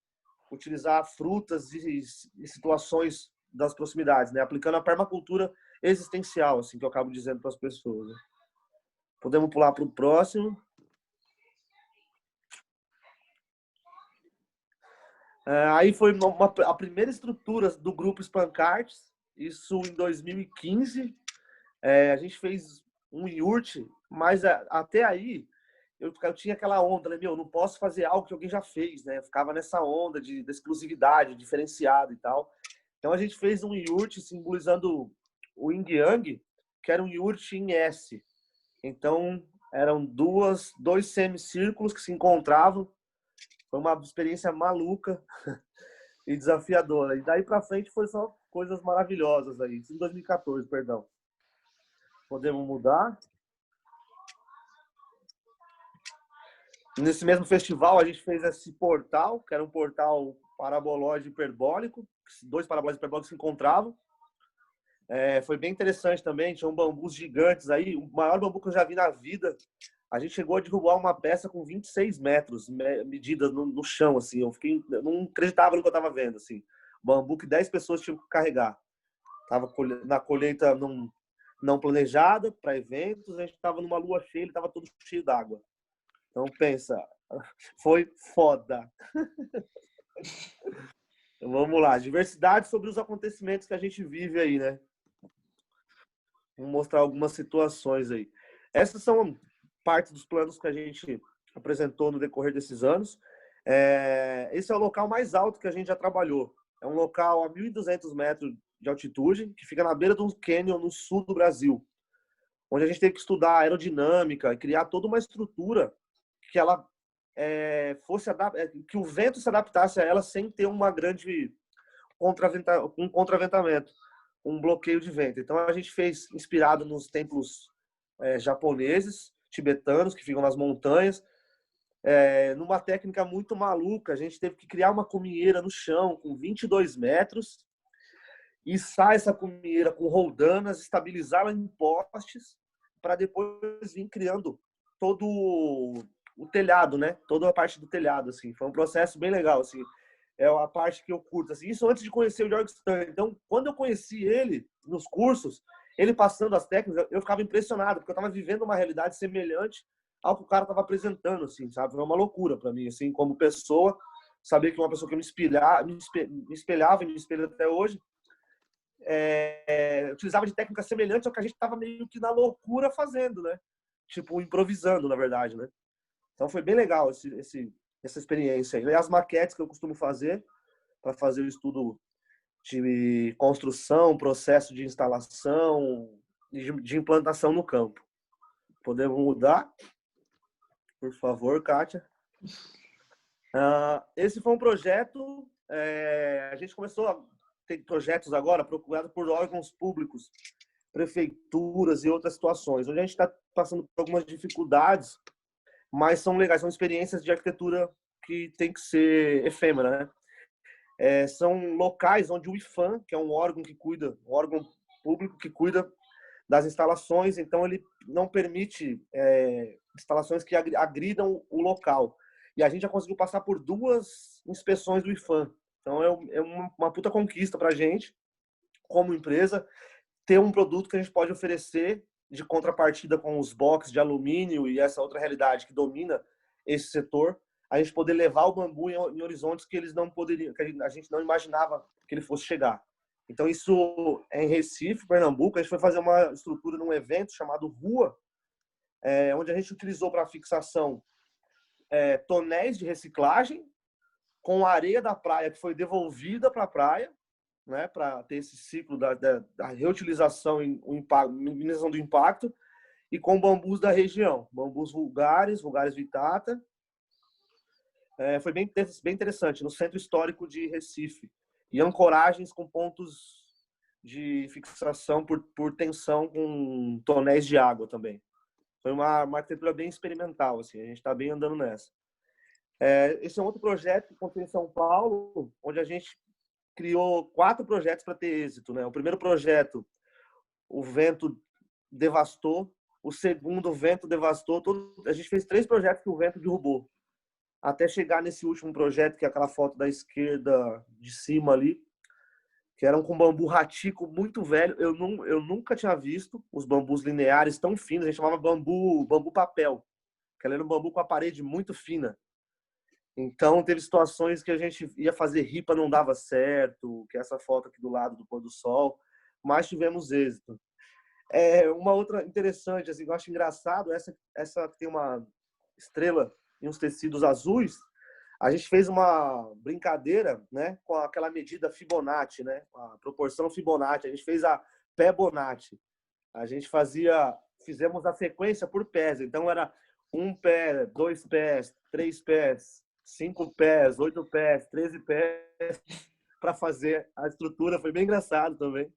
utilizar frutas e situações das proximidades, né? Aplicando a permacultura existencial, assim, que eu acabo dizendo para as pessoas. Né? Podemos pular para o próximo. Aí foi a primeira estrutura do grupo Spancarts, isso em 2015. A gente fez um iurte, mas até aí eu tinha aquela onda, né? Meu, não posso fazer algo que alguém já fez, né? Eu ficava nessa onda de exclusividade, diferenciado e tal. Então a gente fez um iurte simbolizando o Yin Yang, que era um iurte em S. Então eram dois semicírculos que se encontravam. Foi uma experiência maluca e desafiadora. E daí para frente foi só coisas maravilhosas aí. Isso em 2014, perdão. Podemos mudar? Nesse mesmo festival, a gente fez esse portal, que era um portal parabolóide hiperbólico, dois parabolóides hiperbólicos se encontravam. Foi bem interessante também, tinham bambus gigantes aí, o maior bambu que eu já vi na vida. A gente chegou a derrubar uma peça com 26 metros, medidas no chão, assim. Eu não acreditava no que eu estava vendo, assim. Bambu que 10 pessoas tinham que carregar. Tava na colheita não planejada para eventos, a gente estava numa lua cheia, ele estava todo cheio d'água. Então, pensa, foi foda. Então, vamos lá, diversidade sobre os acontecimentos que a gente vive aí, né? Vou mostrar algumas situações aí. Essas são parte dos planos que a gente apresentou no decorrer desses anos. Esse é o local mais alto que a gente já trabalhou. É um local a 1.200 metros de altitude, que fica na beira de um cânion no sul do Brasil, onde a gente teve que estudar aerodinâmica e criar toda uma estrutura que ela que o vento se adaptasse a ela sem ter uma grande contraventamento, um bloqueio de vento. Então a gente fez inspirado nos templos japoneses, tibetanos, que ficam nas montanhas, numa técnica muito maluca. A gente teve que criar uma cumieira no chão com 22 metros, içar essa cumieira com roldanas, estabilizá-la em postes, para depois vir criando todo o telhado, né? Toda a parte do telhado, assim. Foi um processo bem legal, assim. É a parte que eu curto, assim. Isso antes de conhecer o Georg Stern. Então, quando eu conheci ele nos cursos, ele passando as técnicas, eu ficava impressionado, porque eu estava vivendo uma realidade semelhante ao que o cara estava apresentando, assim, sabe? Foi uma loucura para mim, assim, como pessoa, saber que uma pessoa que me espelhava e me espelha até hoje, utilizava de técnicas semelhantes ao que a gente estava meio que na loucura fazendo, né? Tipo, improvisando, na verdade, né? Então foi bem legal essa experiência. E as maquetes que eu costumo fazer para fazer o estudo de construção, processo de instalação e de implantação no campo. Podemos mudar? Por favor, Kátia. Esse foi um projeto, a gente começou a ter projetos agora procurados por órgãos públicos, prefeituras e outras situações, onde a gente está passando por algumas dificuldades, mas são legais, são experiências de arquitetura que tem que ser efêmera, né? São locais onde o IFAM, que é um órgão público que cuida das instalações, então ele não permite instalações que agridam o local. E a gente já conseguiu passar por 2 inspeções do IFAM. Então é uma puta conquista para a gente, como empresa, ter um produto que a gente pode oferecer de contrapartida com os boxes de alumínio e essa outra realidade que domina esse setor, a gente poder levar o bambu em horizontes que eles não poderiam, que a gente não imaginava que ele fosse chegar. Então isso é em Recife, Pernambuco. A gente foi fazer uma estrutura num evento chamado Rua, onde a gente utilizou para fixação tonéis de reciclagem com areia da praia que foi devolvida para a praia, né, para ter esse ciclo da reutilização e minimização do impacto, e com bambus da região, bambus vulgares vitata, Foi bem interessante, no centro histórico de Recife. E ancoragens com pontos de fixação por tensão com tonéis de água também. Foi uma arquitetura bem experimental, assim, a gente está bem andando nessa. Esse é um outro projeto que aconteceu em São Paulo, onde a gente criou 4 projetos para ter êxito, né? O primeiro projeto, o vento devastou. O segundo, o vento devastou. A gente fez 3 projetos que o vento derrubou. Até chegar nesse último projeto, que é aquela foto da esquerda de cima ali, que eram com bambu ratico muito velho. Eu nunca tinha visto os bambus lineares tão finos. A gente chamava bambu papel, que era um bambu com a parede muito fina. Então, teve situações que a gente ia fazer ripa, não dava certo, que é essa foto aqui do lado do pôr do sol, mas tivemos êxito. Uma outra interessante, assim, eu acho engraçado, essa que tem uma estrela e uns tecidos azuis, a gente fez uma brincadeira, né, com aquela medida Fibonacci, né, a proporção Fibonacci, a gente fez a pé Bonacci. A gente fizemos a sequência por pés, então era 1 pé, 2 pés, 3 pés, 5 pés, 8 pés, 13 pés, para fazer a estrutura. Foi bem engraçado também.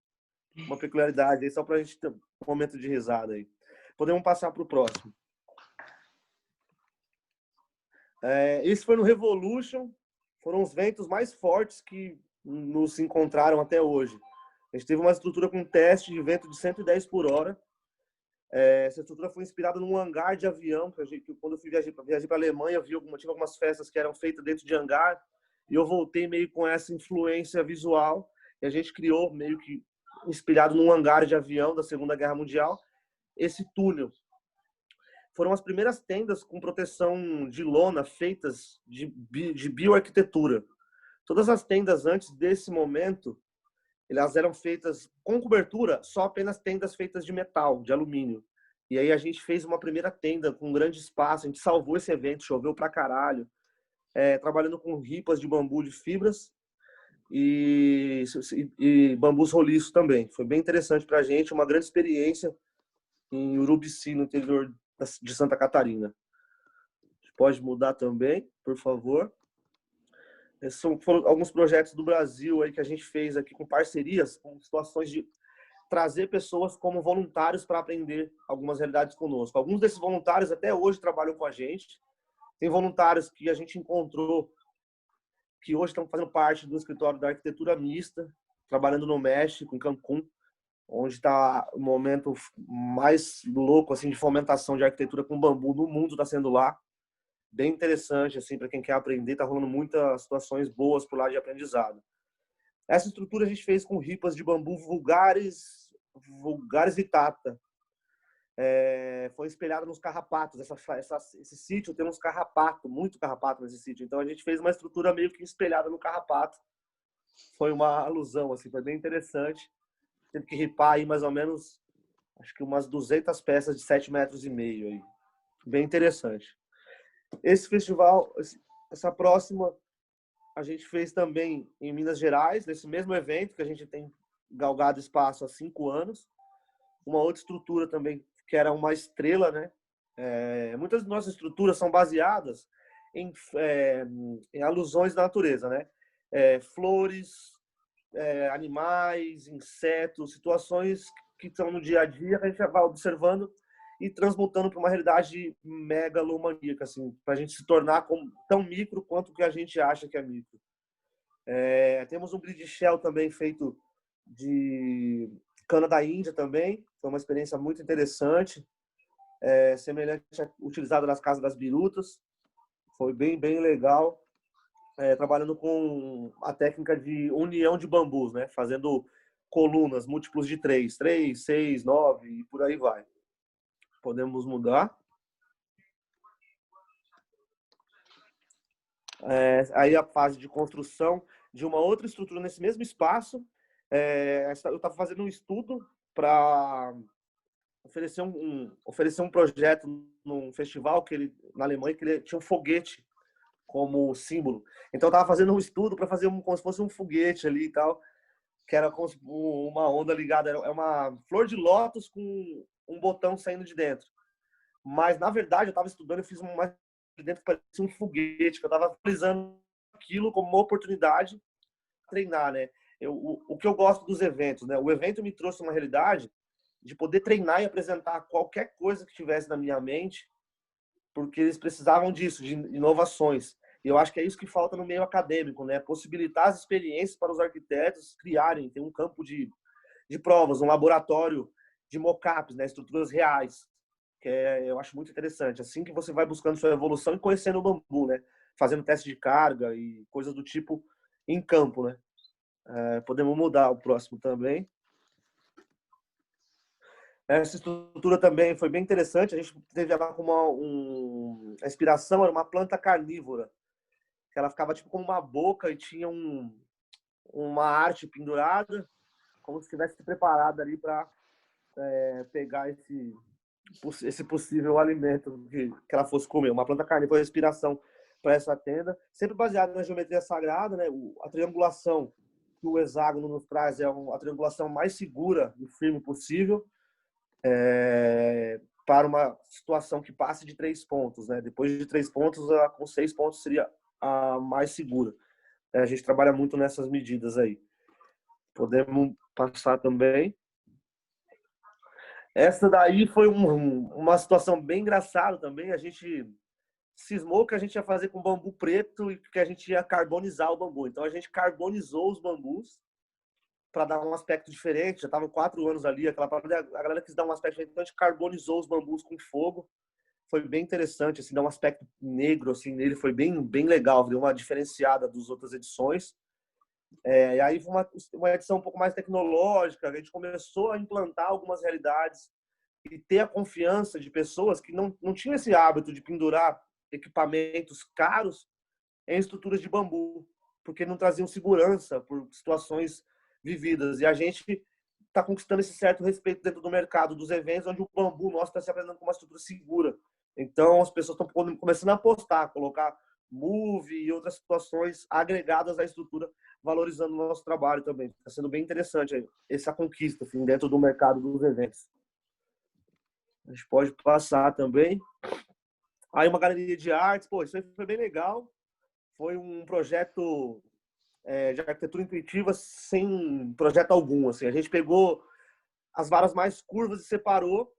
Uma peculiaridade aí, só para a gente ter um momento de risada aí. Podemos passar para o próximo. Esse foi no Revolution. Foram os ventos mais fortes que nos encontraram até hoje. A gente teve uma estrutura com teste de vento de 110 por hora. Essa estrutura foi inspirada num hangar de avião, que quando eu viajei para a Alemanha, tive algumas festas que eram feitas dentro de hangar, e eu voltei meio com essa influência visual, e a gente criou, meio que inspirado num hangar de avião da Segunda Guerra Mundial, esse túnel. Foram as primeiras tendas com proteção de lona feitas de bioarquitetura. Todas as tendas antes desse momento, elas eram feitas com cobertura, só apenas tendas feitas de metal, de alumínio. E aí a gente fez uma primeira tenda com um grande espaço, a gente salvou esse evento, choveu pra caralho, trabalhando com ripas de bambu de fibras e bambus roliços também. Foi bem interessante pra gente, uma grande experiência em Urubici, no interior de Santa Catarina. Pode mudar também, por favor. Foram alguns projetos do Brasil aí que a gente fez aqui com parcerias, com situações de trazer pessoas como voluntários para aprender algumas realidades conosco. Alguns desses voluntários até hoje trabalham com a gente. Tem voluntários que a gente encontrou que hoje estão fazendo parte do escritório da arquitetura mista, trabalhando no México, em Cancún, onde está o momento mais louco assim de fomentação de arquitetura com bambu no mundo, está sendo lá. Bem interessante assim para quem quer aprender, tá rolando muitas situações boas por lá de aprendizado. Essa estrutura a gente fez com ripas de bambu vulgares vitata. Foi espelhada nos carrapatos. Esse sítio tem uns carrapatos, muito carrapato nesse sítio. Então a gente fez uma estrutura meio que espelhada no carrapato. Foi uma alusão assim, foi bem interessante. Teve que ripar aí mais ou menos, acho que umas 200 peças de 7,5 metros aí. Bem interessante. Esse festival, essa próxima, a gente fez também em Minas Gerais, nesse mesmo evento que a gente tem galgado espaço há 5 anos. Uma outra estrutura também, que era uma estrela, né? Muitas das nossas estruturas são baseadas em alusões da natureza, né? Flores, animais, insetos, situações que estão no dia a dia, a gente vai observando e transmutando para uma realidade megalomaníaca, assim, para a gente se tornar tão micro quanto que a gente acha que é micro. Temos um grid shell também feito de cana da Índia também, foi uma experiência muito interessante, semelhante à utilizada nas casas das birutas, foi bem legal, trabalhando com a técnica de união de bambus, né, fazendo colunas múltiplos de 3, 6, 9 e por aí vai. Podemos mudar. Aí a fase de construção de uma outra estrutura nesse mesmo espaço. Eu estava fazendo um estudo para oferecer um projeto num festival na Alemanha, que ele tinha um foguete como símbolo. Então eu estava fazendo um estudo para fazer como se fosse um foguete ali e tal, que era como uma onda ligada. É uma flor de lótus com um botão saindo de dentro. Mas, na verdade, eu estava estudando, eu fiz uma dentro parecia um foguete, que eu estava utilizando aquilo como uma oportunidade de treinar, né? O que eu gosto dos eventos, né? O evento me trouxe uma realidade de poder treinar e apresentar qualquer coisa que tivesse na minha mente, porque eles precisavam disso, de inovações. E eu acho que é isso que falta no meio acadêmico, né? Possibilitar as experiências para os arquitetos criarem, ter um campo de provas, um laboratório de mockups, né? Estruturas reais, que eu acho muito interessante. Assim que você vai buscando sua evolução e conhecendo o bambu, né? Fazendo teste de carga e coisas do tipo em campo, né? Podemos mudar o próximo também. Essa estrutura também foi bem interessante. A gente teve ela como a inspiração era uma planta carnívora, que ela ficava tipo como uma boca e tinha uma arte pendurada, como se estivesse preparada ali para pegar esse possível alimento que ela fosse comer. Uma planta carnívora, inspiração para essa tenda, sempre baseada na geometria sagrada, né? A triangulação que o hexágono nos traz é a triangulação mais segura e firme possível. Para uma situação que passe de 3 pontos, né? Depois de 3 pontos, com 6 pontos seria a mais segura. A gente trabalha muito nessas medidas aí. Podemos passar também. Essa daí foi uma situação bem engraçada também. A gente cismou que a gente ia fazer com bambu preto e que a gente ia carbonizar o bambu. Então a gente carbonizou os bambus para dar um aspecto diferente. Já estavam 4 anos ali, a galera quis dar um aspecto diferente, então a gente carbonizou os bambus com fogo. Foi bem interessante, assim, dar um aspecto negro assim nele, foi bem legal, deu uma diferenciada das outras edições. E aí foi uma edição um pouco mais tecnológica, a gente começou a implantar algumas realidades e ter a confiança de pessoas que não tinham esse hábito de pendurar equipamentos caros em estruturas de bambu, porque não traziam segurança por situações vividas. E a gente está conquistando esse certo respeito dentro do mercado dos eventos, onde o bambu nosso está se apresentando como uma estrutura segura. Então, as pessoas estão começando a apostar, colocar move e outras situações agregadas à estrutura, valorizando o nosso trabalho também. Está sendo bem interessante essa conquista assim, dentro do mercado dos eventos. A gente pode passar também. Aí uma galeria de artes, pô, isso aí foi bem legal. Foi um projeto de arquitetura intuitiva sem projeto algum. Assim. A gente pegou as varas mais curvas e separou,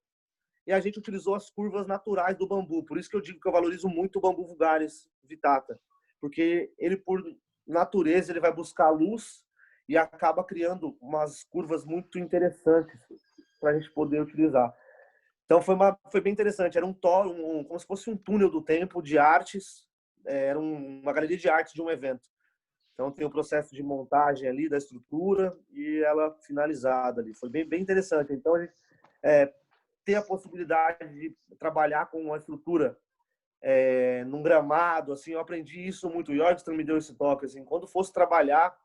e a gente utilizou as curvas naturais do bambu. Por isso que eu digo que eu valorizo muito o bambu vulgaris vittata, porque ele, por natureza, ele vai buscar luz e acaba criando umas curvas muito interessantes para a gente poder utilizar. Então foi bem interessante. Era como se fosse um túnel do tempo de artes. Era uma galeria de artes de um evento. Então tem o processo de montagem ali da estrutura e ela finalizada ali. Foi bem interessante. Então a gente ter a possibilidade de trabalhar com uma estrutura num gramado, assim, eu aprendi isso muito. O Jorgson me deu esse toque, assim, quando fosse trabalhar,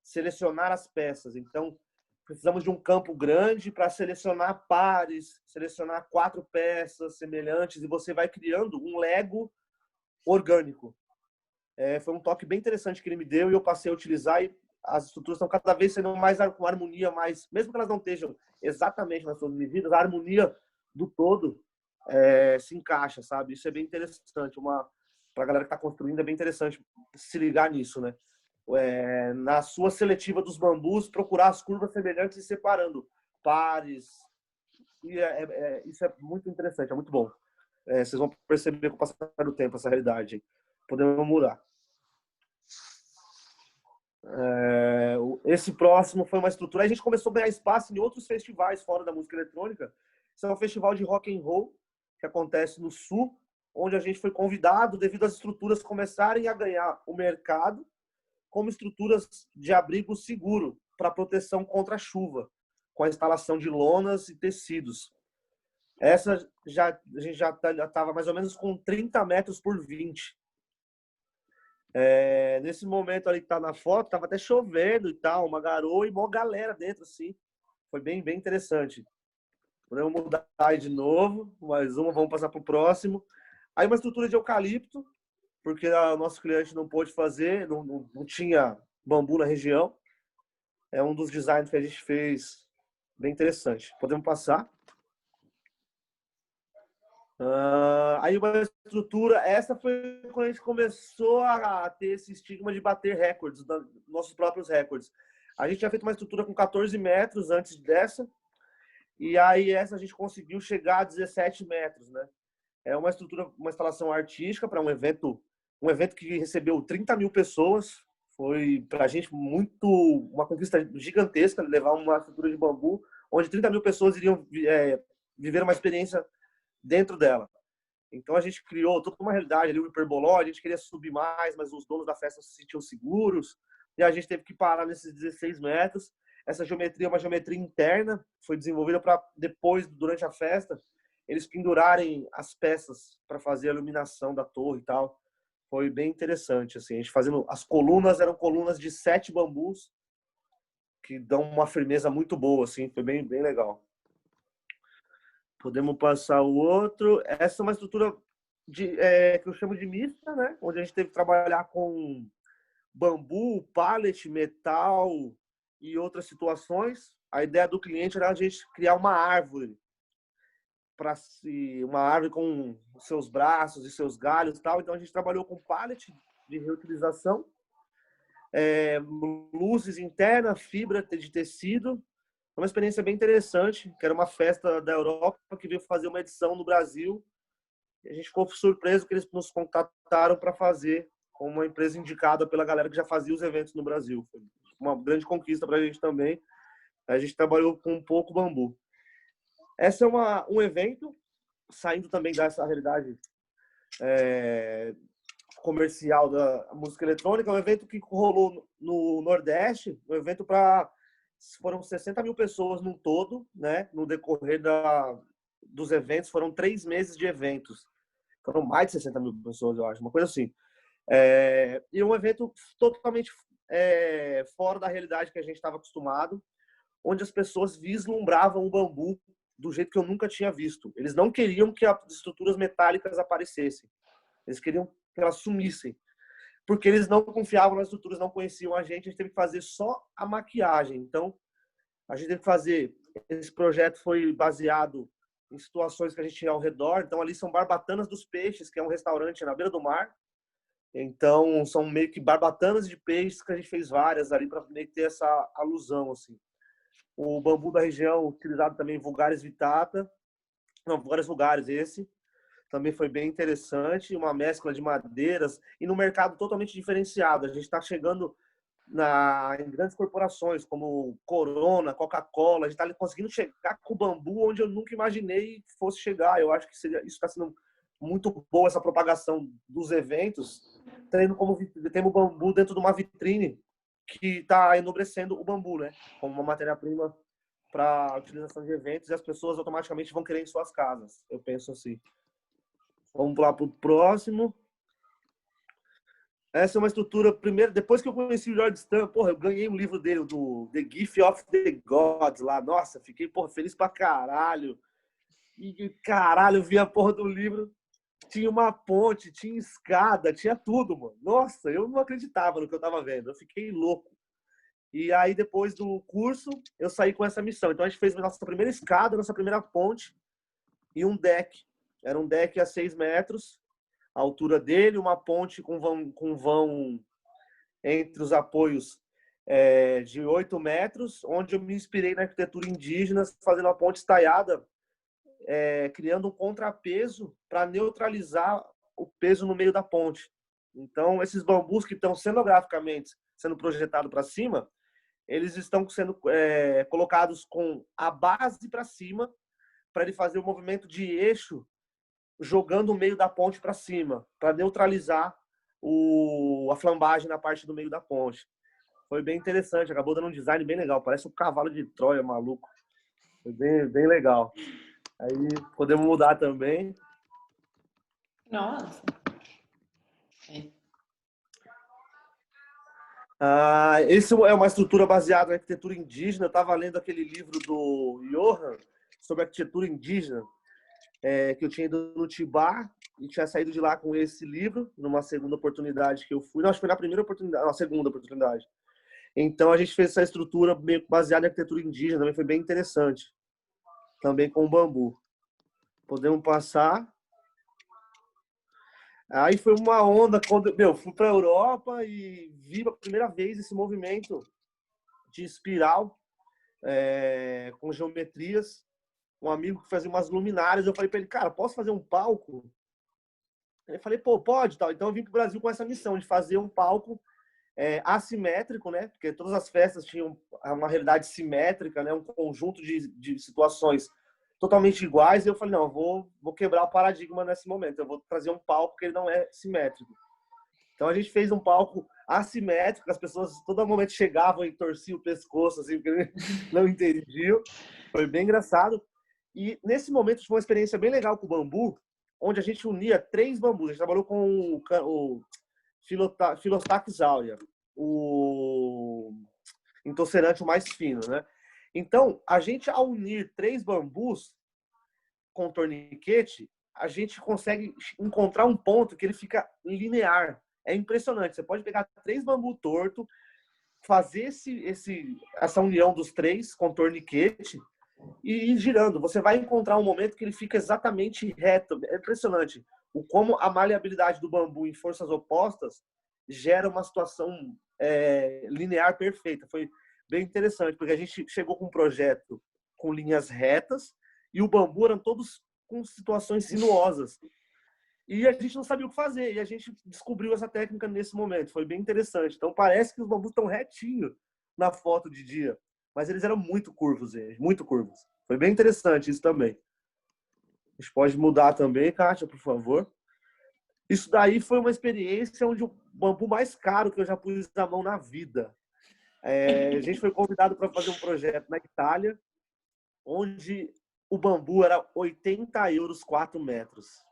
selecionar as peças. Então precisamos de um campo grande para selecionar pares, selecionar 4 peças semelhantes e você vai criando um Lego orgânico. Foi um toque bem interessante que ele me deu e eu passei a utilizar e as estruturas estão cada vez sendo mais com harmonia, mesmo que elas não estejam exatamente nas suas medidas, a harmonia do todo se encaixa, sabe? Isso é bem interessante. Para a galera que está construindo é bem interessante se ligar nisso, né? Na sua seletiva dos bambus, procurar as curvas semelhantes e separando pares. E isso é muito interessante, é muito bom. Vocês vão perceber com o passar do tempo essa realidade. Podemos mudar. Esse próximo foi uma estrutura. A gente começou a ganhar espaço em outros festivais fora da música eletrônica. Esse é um festival de rock and roll que acontece no Sul, onde a gente foi convidado devido às estruturas começarem a ganhar o mercado como estruturas de abrigo seguro para proteção contra a chuva, com a instalação de lonas e tecidos. Essa a gente já estava mais ou menos com 30 metros por 20. Nesse momento ali que tá na foto, tava até chovendo e tal, uma garoa e uma galera dentro, assim. Foi bem interessante. Podemos mudar aí de novo, mais uma, vamos passar para o próximo. Aí uma estrutura de eucalipto, porque o nosso cliente não pôde fazer, não tinha bambu na região. É um dos designs que a gente fez, bem interessante. Podemos passar? Aí uma estrutura, essa foi quando a gente começou a ter esse estigma de bater recordes, nossos próprios recordes. A gente tinha feito uma estrutura com 14 metros antes dessa, e aí essa a gente conseguiu chegar a 17 metros, né? É uma estrutura, uma instalação artística para um evento que recebeu 30 mil pessoas. Foi para a gente uma conquista gigantesca levar uma estrutura de bambu, onde 30 mil pessoas iriam viver uma experiência dentro dela. Então a gente criou toda uma realidade ali, o hiperboló, a gente queria subir mais, mas os donos da festa se sentiam seguros, e a gente teve que parar nesses 16 metros. Essa geometria é uma geometria interna, foi desenvolvida para depois, durante a festa, eles pendurarem as peças para fazer a iluminação da torre e tal. Foi bem interessante, assim, a gente fazendo... As colunas eram colunas de 7 bambus, que dão uma firmeza muito boa, assim, foi bem, bem legal. Podemos passar o outro. Essa é uma estrutura que eu chamo de mista, né? Onde a gente teve que trabalhar com bambu, pallet, metal e outras situações. A ideia do cliente era a gente criar uma árvore com seus braços e seus galhos e tal. Então a gente trabalhou com pallet de reutilização, luzes internas, fibra de tecido. Foi uma experiência bem interessante, que era uma festa da Europa que veio fazer uma edição no Brasil. E a gente ficou surpreso que eles nos contataram para fazer com uma empresa indicada pela galera que já fazia os eventos no Brasil. Foi uma grande conquista para a gente também. A gente trabalhou com um pouco bambu. Esse é um evento, saindo também dessa realidade comercial da música eletrônica, um evento que rolou no Nordeste, um evento foram 60 mil pessoas no todo, né? No decorrer dos eventos, foram 3 meses de eventos. Foram mais de 60 mil pessoas, eu acho, uma coisa assim. E um evento totalmente fora da realidade que a gente estava acostumado, onde as pessoas vislumbravam o bambu do jeito que eu nunca tinha visto. Eles não queriam que as estruturas metálicas aparecessem. Eles queriam que elas sumissem. Porque eles não confiavam nas estruturas, não conheciam a gente teve que fazer só a maquiagem. Então, a gente teve que fazer... Esse projeto foi baseado em situações que a gente tinha ao redor. Então, ali são Barbatanas dos Peixes, que é um restaurante na beira do mar. Então, são meio que barbatanas de peixes que a gente fez várias ali para meio que ter essa alusão, assim. O bambu da região, utilizado também vulgaris vitata. Não, vulgaris vulgaris, esse. Também foi bem interessante, uma mescla de madeiras e no mercado totalmente diferenciado. A gente está chegando em grandes corporações como Corona, Coca-Cola. A gente está conseguindo chegar com o bambu onde eu nunca imaginei que fosse chegar. Eu acho que isso está sendo muito boa, essa propagação dos eventos, tendo o bambu dentro de uma vitrine que está enobrecendo o bambu, né? Como uma matéria-prima para utilização de eventos, e as pessoas automaticamente vão querer em suas casas. Eu penso assim. Vamos lá para o próximo. Essa é uma estrutura, primeiro, depois que eu conheci o George Stam, eu ganhei um livro dele, do The Gift of the Gods lá. Nossa, fiquei, feliz pra caralho. E caralho, eu vi a porra do livro. Tinha uma ponte, tinha escada, tinha tudo, mano. Nossa, eu não acreditava no que eu tava vendo. Eu fiquei louco. E aí, depois do curso, eu saí com essa missão. Então, a gente fez a nossa primeira escada, nossa primeira ponte e um deck. Era um deck a 6 metros, a altura dele, uma ponte com vão entre os apoios de 8 metros, onde eu me inspirei na arquitetura indígena, fazendo a ponte estaiada, criando um contrapeso para neutralizar o peso no meio da ponte. Então, esses bambus que estão cenograficamente sendo projetados para cima, eles estão sendo colocados com a base para cima, para ele fazer o movimento de eixo jogando o meio da ponte para cima, para neutralizar a flambagem na parte do meio da ponte. Foi bem interessante, acabou dando um design bem legal, parece um cavalo de Troia maluco. Foi bem, bem legal. Aí podemos mudar também. Nossa. Esse é uma estrutura baseada na arquitetura indígena. Eu estava lendo aquele livro do Johan sobre arquitetura indígena, que eu tinha ido no Tibá e tinha saído de lá com esse livro, numa segunda oportunidade que eu fui. Não, acho que foi na primeira oportunidade, na segunda oportunidade. Então a gente fez essa estrutura meio baseada em arquitetura indígena, também foi bem interessante. Também com bambu. Podemos passar. Aí foi uma onda quando, meu, fui para a Europa e vi pela primeira vez esse movimento de espiral com geometrias. Um amigo que fazia umas luminárias, eu falei para ele, cara, posso fazer um palco? Ele falei, pô, pode, tal. Então eu vim para o Brasil com essa missão de fazer um palco assimétrico, né? Porque todas as festas tinham uma realidade simétrica, né? Um conjunto de situações totalmente iguais. E eu falei, não, eu vou quebrar o paradigma nesse momento. Eu vou trazer um palco que ele não é simétrico. Então a gente fez um palco assimétrico, as pessoas todo momento chegavam e torciam o pescoço, assim, porque não entendiam. Foi bem engraçado. E nesse momento foi uma experiência bem legal com o bambu, onde a gente unia 3 bambus. A gente trabalhou com o Filostax aurea, o entorcerante mais fino, né? Então, a gente, ao unir 3 bambus com torniquete, a gente consegue encontrar um ponto que ele fica linear. É impressionante. Você pode pegar 3 bambus torto, fazer essa união dos 3 com torniquete e ir girando. Você vai encontrar um momento que ele fica exatamente reto. É impressionante o como a maleabilidade do bambu em forças opostas gera uma situação linear perfeita. Foi bem interessante, porque a gente chegou com um projeto com linhas retas e o bambu eram todos com situações sinuosas. E a gente não sabia o que fazer. E a gente descobriu essa técnica nesse momento. Foi bem interessante. Então parece que os bambus estão retinhos na foto de dia. Mas eles eram muito curvos, muito curvos. Foi bem interessante isso também. A gente pode mudar também, Kátia, por favor. Isso daí foi uma experiência onde o bambu mais caro que eu já pus na mão na vida. A gente foi convidado para fazer um projeto na Itália, onde o bambu era 80 euros 4 metros.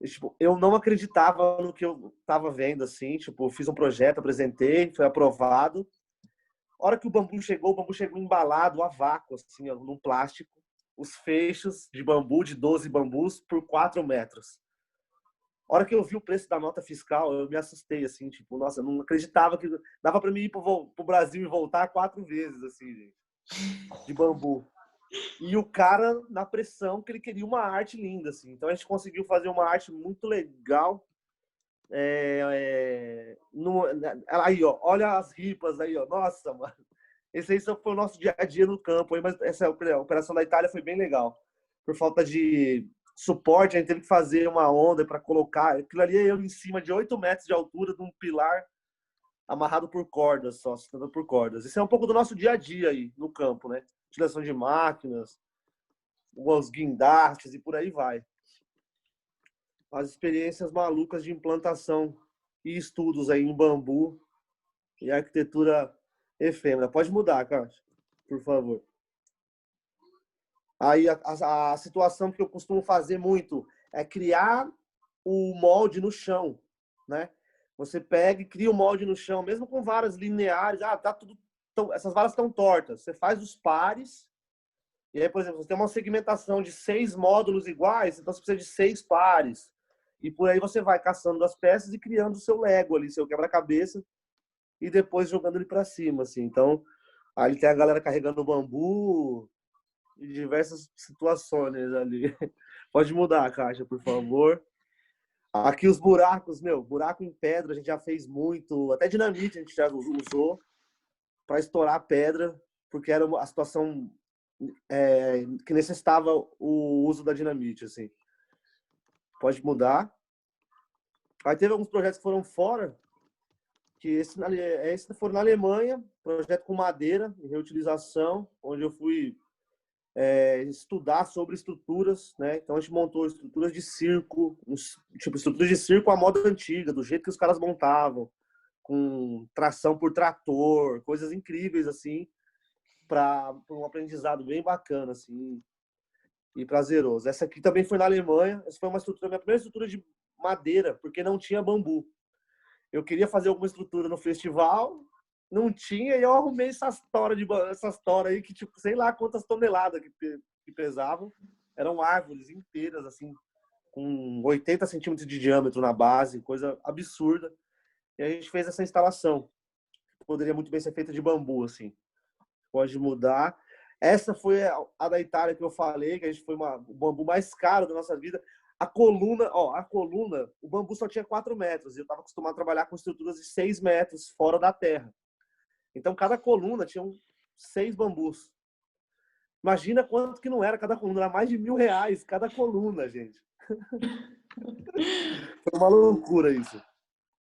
E, tipo, eu não acreditava no que eu estava vendo, assim. Tipo, eu fiz um projeto, apresentei, foi aprovado. A hora que o bambu chegou embalado a vácuo, assim, ó, num plástico. Os fechos de bambu, de 12 bambus, por 4 metros. A hora que eu vi o preço da nota fiscal, eu me assustei, assim, tipo, nossa, eu não acreditava que dava para mim ir pro Brasil e voltar 4 vezes, assim, gente, de bambu. E o cara, na pressão, que ele queria uma arte linda, assim. Então a gente conseguiu fazer uma arte muito legal. Aí, ó, olha as ripas aí, ó. Nossa, mano. Esse aí só foi o nosso dia a dia no campo, aí, mas essa operação da Itália foi bem legal. Por falta de suporte, a gente teve que fazer uma onda para colocar. Aquilo ali eu em cima de 8 metros de altura de um pilar amarrado por cordas, só, sustentado por cordas. Isso é um pouco do nosso dia a dia aí no campo, né? Utilização de máquinas, os guindastes e por aí vai. As experiências malucas de implantação e estudos aí em bambu e arquitetura efêmera. Pode mudar, Cássio, por favor. Aí a situação que eu costumo fazer muito é criar o molde no chão, né? Você pega e cria o molde no chão, mesmo com varas lineares. Tá tudo, essas varas estão tortas. Você faz os pares. E aí, por exemplo, você tem uma segmentação de 6 módulos iguais, então você precisa de 6 pares. E por aí você vai caçando as peças e criando o seu Lego ali, seu quebra-cabeça, e depois jogando ele para cima, assim. Então, aí tem a galera carregando o bambu em diversas situações ali. Pode mudar a caixa, por favor. Aqui os buracos, buraco em pedra a gente já fez muito, até dinamite a gente já usou para estourar a pedra, porque era a situação que necessitava o uso da dinamite, assim. Pode mudar. Aí teve alguns projetos que foram fora, que esse foram na Alemanha, projeto com madeira e reutilização, onde eu fui estudar sobre estruturas, né? Então a gente montou estruturas de circo, tipo estruturas de circo à moda antiga, do jeito que os caras montavam, com tração por trator, coisas incríveis assim, para um aprendizado bem bacana assim e prazeroso. Essa aqui também foi na Alemanha. Essa foi uma estrutura, minha primeira estrutura de madeira, porque não tinha bambu. Eu queria fazer alguma estrutura no festival, não tinha, e eu arrumei essas toras aí que, tipo, sei lá quantas toneladas que pesavam. Eram árvores inteiras, assim, com 80 centímetros de diâmetro na base, coisa absurda. E a gente fez essa instalação. Poderia muito bem ser feita de bambu, assim. Pode mudar. Essa foi a da Itália que eu falei, que a gente foi o bambu mais caro da nossa vida. a coluna, o bambu só tinha 4 metros. E eu estava acostumado a trabalhar com estruturas de 6 metros fora da terra. Então, cada coluna tinha 6 bambus. Imagina quanto que não era cada coluna. Era mais de R$1.000 cada coluna, gente. Foi uma loucura isso.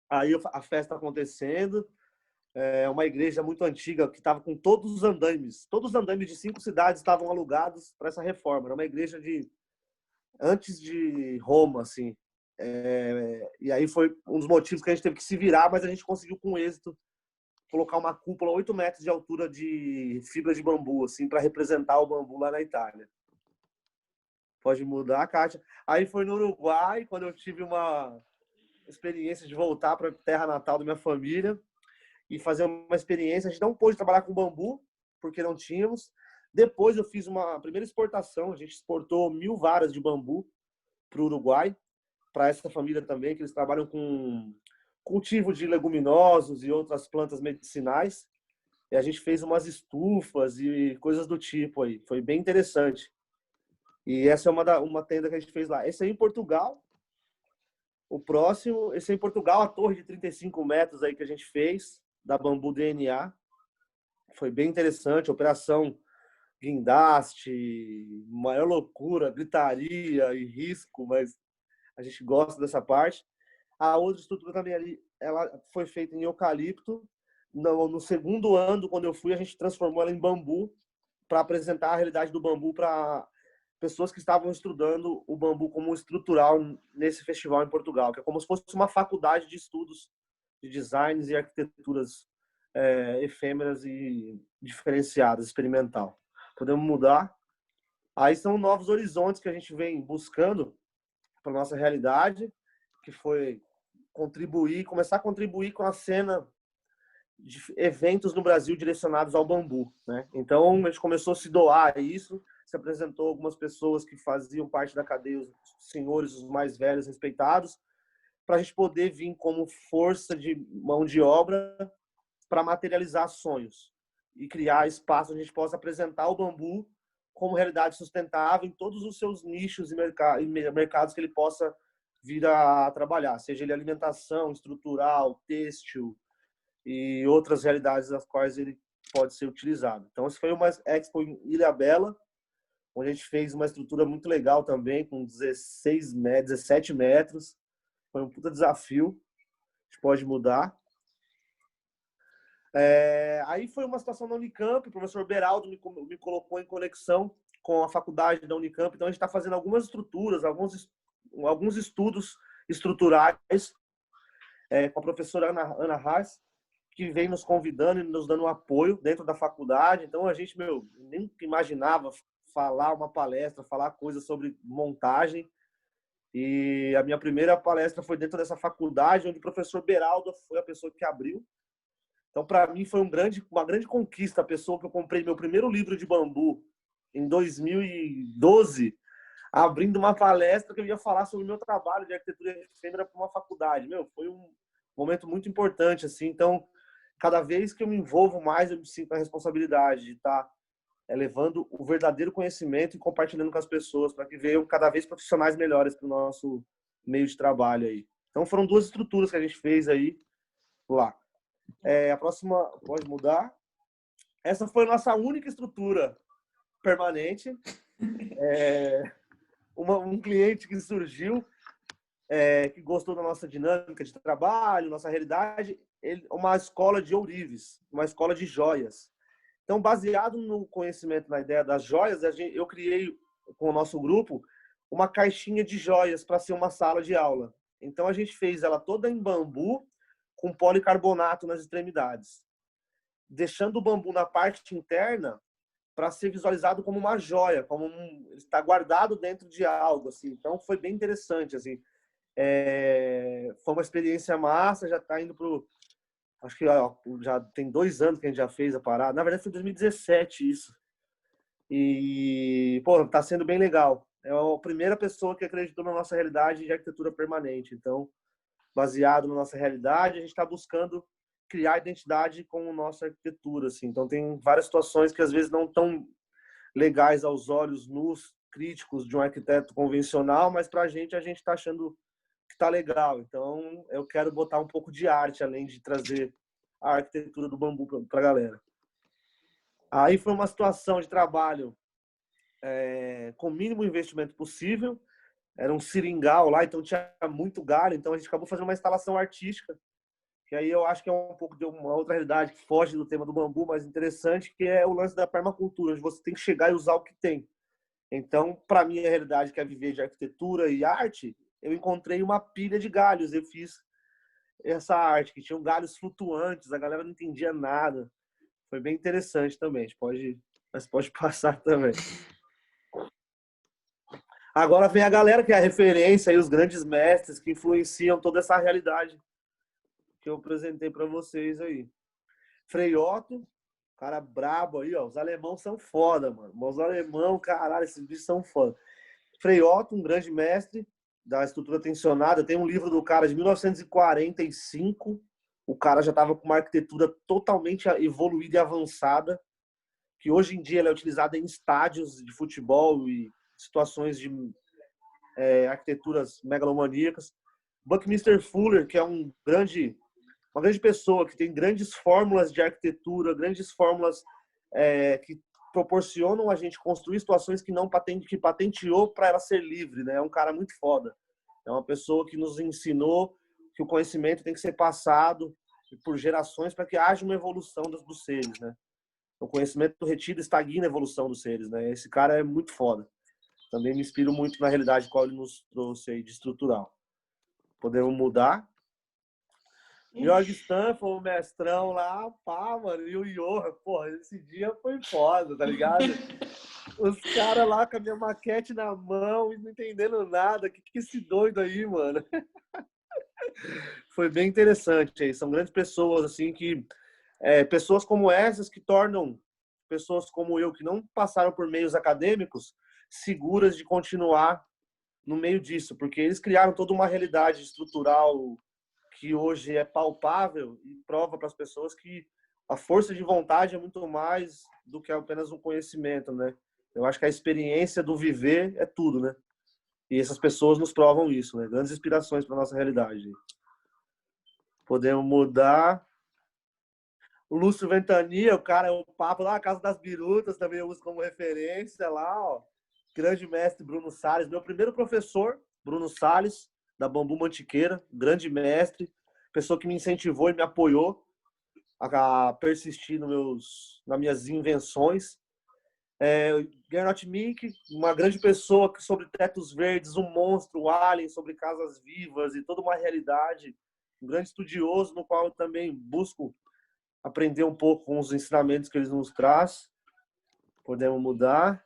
Aí a festa acontecendo. É uma igreja muito antiga que estava com todos os andames. Todos os andames de 5 cidades estavam alugados para essa reforma. Era uma igreja antes de Roma, assim. E aí foi um dos motivos que a gente teve que se virar, mas a gente conseguiu com êxito colocar uma cúpula 8 metros de altura de fibra de bambu, assim, para representar o bambu lá na Itália. Pode mudar, Kátia. Aí foi no Uruguai, quando eu tive uma experiência de voltar para a terra natal da minha família e fazer uma experiência. A gente não pôde trabalhar com bambu, porque não tínhamos. Depois eu fiz uma primeira exportação. A gente exportou 1.000 varas de bambu para o Uruguai, para essa família também, que eles trabalham com cultivo de leguminosos e outras plantas medicinais. E a gente fez umas estufas e coisas do tipo aí. Foi bem interessante. E essa é uma tenda que a gente fez lá. Esse aí em Portugal. O próximo, esse é em Portugal, a torre de 35 metros aí que a gente fez, da Bambu DNA. Foi bem interessante. Operação guindaste, maior loucura, gritaria e risco, mas a gente gosta dessa parte. A outra estrutura também ali, ela foi feita em eucalipto. No segundo ano, quando eu fui, a gente transformou ela em bambu para apresentar a realidade do bambu para pessoas que estavam estudando o bambu como estrutural nesse festival em Portugal, que é como se fosse uma faculdade de estudos de designs e arquiteturas efêmeras e diferenciadas, experimental. Podemos mudar. Aí são novos horizontes que a gente vem buscando para nossa realidade, que foi começar a contribuir com a cena de eventos no Brasil direcionados ao bambu, né? Então a gente começou a se doar a isso, se apresentou algumas pessoas que faziam parte da cadeia, os senhores, os mais velhos, respeitados, para a gente poder vir como força de mão de obra para materializar sonhos e criar espaço onde a gente possa apresentar o bambu como realidade sustentável em todos os seus nichos e mercados que ele possa vir a trabalhar, seja ele alimentação, estrutural, têxtil e outras realidades das quais ele pode ser utilizado. Então, essa foi uma expo em Ilhabela, onde a gente fez uma estrutura muito legal também, com 17 metros. Foi um puta desafio. A gente pode mudar. Aí foi uma situação na Unicamp, o professor Beraldo me colocou em conexão com a faculdade da Unicamp, então a gente está fazendo algumas estruturas, alguns estudos estruturais com a professora Ana Haas, que vem nos convidando e nos dando um apoio dentro da faculdade. Então a gente, nem imaginava falar uma palestra, falar coisas sobre montagem. E a minha primeira palestra foi dentro dessa faculdade, onde o professor Beraldo foi a pessoa que abriu. Então, para mim, foi uma grande conquista, a pessoa que eu comprei meu primeiro livro de bambu em 2012, abrindo uma palestra que eu ia falar sobre o meu trabalho de arquitetura efêmera para uma faculdade. Foi um momento muito importante, assim. Então, cada vez que eu me envolvo mais, eu me sinto a responsabilidade de estar levando o verdadeiro conhecimento e compartilhando com as pessoas para que venham cada vez profissionais melhores para o nosso meio de trabalho aí. Então, foram 2 estruturas que a gente fez aí lá. A próxima pode mudar. Essa foi a nossa única estrutura permanente. Um cliente que surgiu, que gostou da nossa dinâmica de trabalho, nossa realidade, uma escola de ourives, uma escola de joias. Então, baseado no conhecimento, na ideia das joias, eu criei com o nosso grupo uma caixinha de joias para ser uma sala de aula. Então, a gente fez ela toda em bambu, com policarbonato nas extremidades, deixando o bambu na parte interna para ser visualizado como uma joia, está guardado dentro de algo, assim. Então foi bem interessante, assim. Foi uma experiência massa, já está indo pro, acho que já tem 2 anos que a gente já fez a parada. Na verdade foi 2017 isso. E está sendo bem legal. É a primeira pessoa que acreditou na nossa realidade de arquitetura permanente. Então, baseado na nossa realidade, a gente está buscando criar identidade com a nossa arquitetura, assim. Então tem várias situações que às vezes não tão legais aos olhos nus críticos de um arquiteto convencional, mas para a gente está achando que tá legal. Então, eu quero botar um pouco de arte, além de trazer a arquitetura do bambu para a galera. Aí foi uma situação de trabalho com o mínimo investimento possível. Era um seringal lá, então tinha muito galho. Então, a gente acabou fazendo uma instalação artística, que aí eu acho que é um pouco de uma outra realidade que foge do tema do bambu, mas interessante, que é o lance da permacultura, onde você tem que chegar e usar o que tem. Então, para mim, a realidade que é viver de arquitetura e arte, eu encontrei uma pilha de galhos. Eu fiz essa arte, que tinham galhos flutuantes, a galera não entendia nada. Foi bem interessante também. Mas pode passar também. Agora vem a galera que é a referência e os grandes mestres que influenciam toda essa realidade que eu apresentei para vocês aí. Frei Otto, cara brabo aí, ó. Os alemãos são foda, mano. Os alemãos, caralho, esses bichos são foda. Frei Otto, um grande mestre da estrutura tensionada. Tem um livro do cara de 1945. O cara já estava com uma arquitetura totalmente evoluída e avançada, que hoje em dia ela é utilizada em estádios de futebol e situações de arquiteturas megalomaníacas. Buckminster Fuller, que é uma grande pessoa que tem grandes fórmulas de arquitetura, grandes fórmulas que proporcionam a gente construir situações que patenteou para ela ser livre, né? É um cara muito foda. É uma pessoa que nos ensinou que o conhecimento tem que ser passado por gerações para que haja uma evolução dos seres, né? O conhecimento retido estagna a evolução dos seres, né? Esse cara é muito foda. Também me inspiro muito na realidade qual ele nos trouxe aí de estrutural. Podemos mudar. Jorg Stanford, o mestrão lá, pá, mano, e o Johan, porra, esse dia foi foda, tá ligado? Os caras lá com a minha maquete na mão e não entendendo nada. Que esse doido aí, mano? Foi bem interessante aí. São grandes pessoas, assim, que... pessoas como essas que tornam pessoas como eu, que não passaram por meios acadêmicos, seguras de continuar no meio disso, porque eles criaram toda uma realidade estrutural que hoje é palpável e prova para as pessoas que a força de vontade é muito mais do que apenas um conhecimento, né? Eu acho que a experiência do viver é tudo, né? E essas pessoas nos provam isso, né? Grandes inspirações para nossa realidade. Podemos mudar. O Lúcio Ventania, o cara é o papo lá, a Casa das Birutas, também eu uso como referência lá, ó. Grande mestre Bruno Salles, meu primeiro professor, Bruno Salles, da Bambu Mantiqueira, grande mestre, pessoa que me incentivou e me apoiou a persistir nas minhas invenções. Gernot Mink, uma grande pessoa que sobre tetos verdes, um monstro, o alien, sobre casas vivas e toda uma realidade, um grande estudioso no qual eu também busco aprender um pouco com os ensinamentos que eles nos traz. Podemos mudar.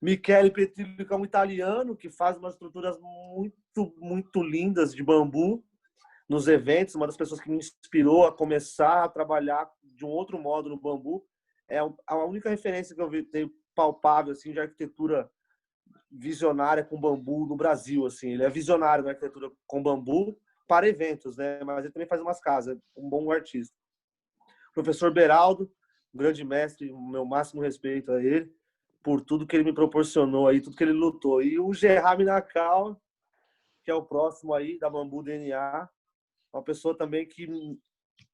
Michele Petrillo, que é um italiano que faz umas estruturas muito, muito lindas de bambu nos eventos. Uma das pessoas que me inspirou a começar a trabalhar de um outro modo no bambu. É a única referência que eu tenho palpável assim, de arquitetura visionária com bambu no Brasil. Assim. Ele é visionário na arquitetura com bambu para eventos, né? Mas ele também faz umas casas, um bom artista. Professor Beraldo, um grande mestre, o meu máximo respeito a ele, por tudo que ele me proporcionou aí, tudo que ele lutou. E o Gerard Minakawa, que é o próximo aí da Bambu DNA, uma pessoa também que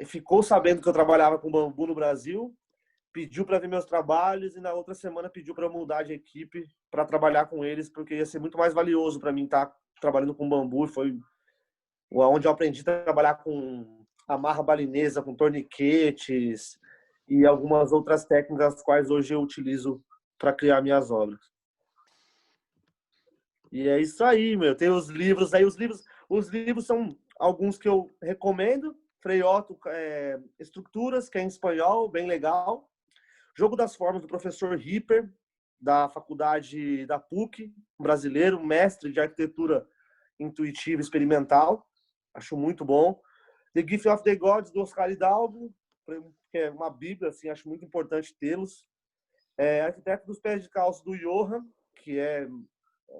ficou sabendo que eu trabalhava com bambu no Brasil, pediu para ver meus trabalhos e na outra semana pediu para mudar de equipe para trabalhar com eles, porque ia ser muito mais valioso para mim estar trabalhando com bambu. Foi onde eu aprendi a trabalhar com amarra balinesa, com torniquetes e algumas outras técnicas as quais hoje eu utilizo para criar minhas obras. E é isso aí, meu. Tem os livros aí. Os livros são alguns que eu recomendo. Frei Otto, Estruturas, que é em espanhol, bem legal. Jogo das Formas, do professor Ripper, da faculdade da PUC, brasileiro, mestre de arquitetura intuitiva e experimental. Acho muito bom. The Gift of the Gods, do Oscar Hidalgo, que é uma bíblia, assim, acho muito importante tê-los. Arquiteto dos Pés de Calço, do Johan, que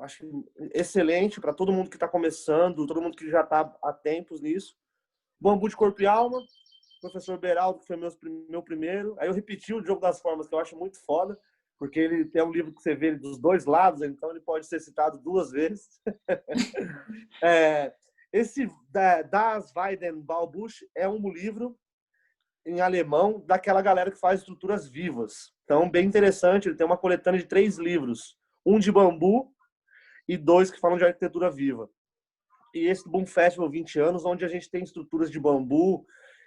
acho excelente para todo mundo que está começando, todo mundo que já está há tempos nisso. Bambu de Corpo e Alma, professor Beraldo, que foi meu primeiro. Aí eu repeti o Jogo das Formas, que eu acho muito foda. porque ele tem um livro que você vê ele dos dois lados, então ele pode ser citado duas vezes. Esse Das Weidenbaubusch é um livro em alemão daquela galera que faz estruturas vivas. Então, bem interessante, ele tem uma coletânea de 3 livros, um de bambu e 2 que falam de arquitetura viva. E esse Boom Festival 20 anos, onde a gente tem estruturas de bambu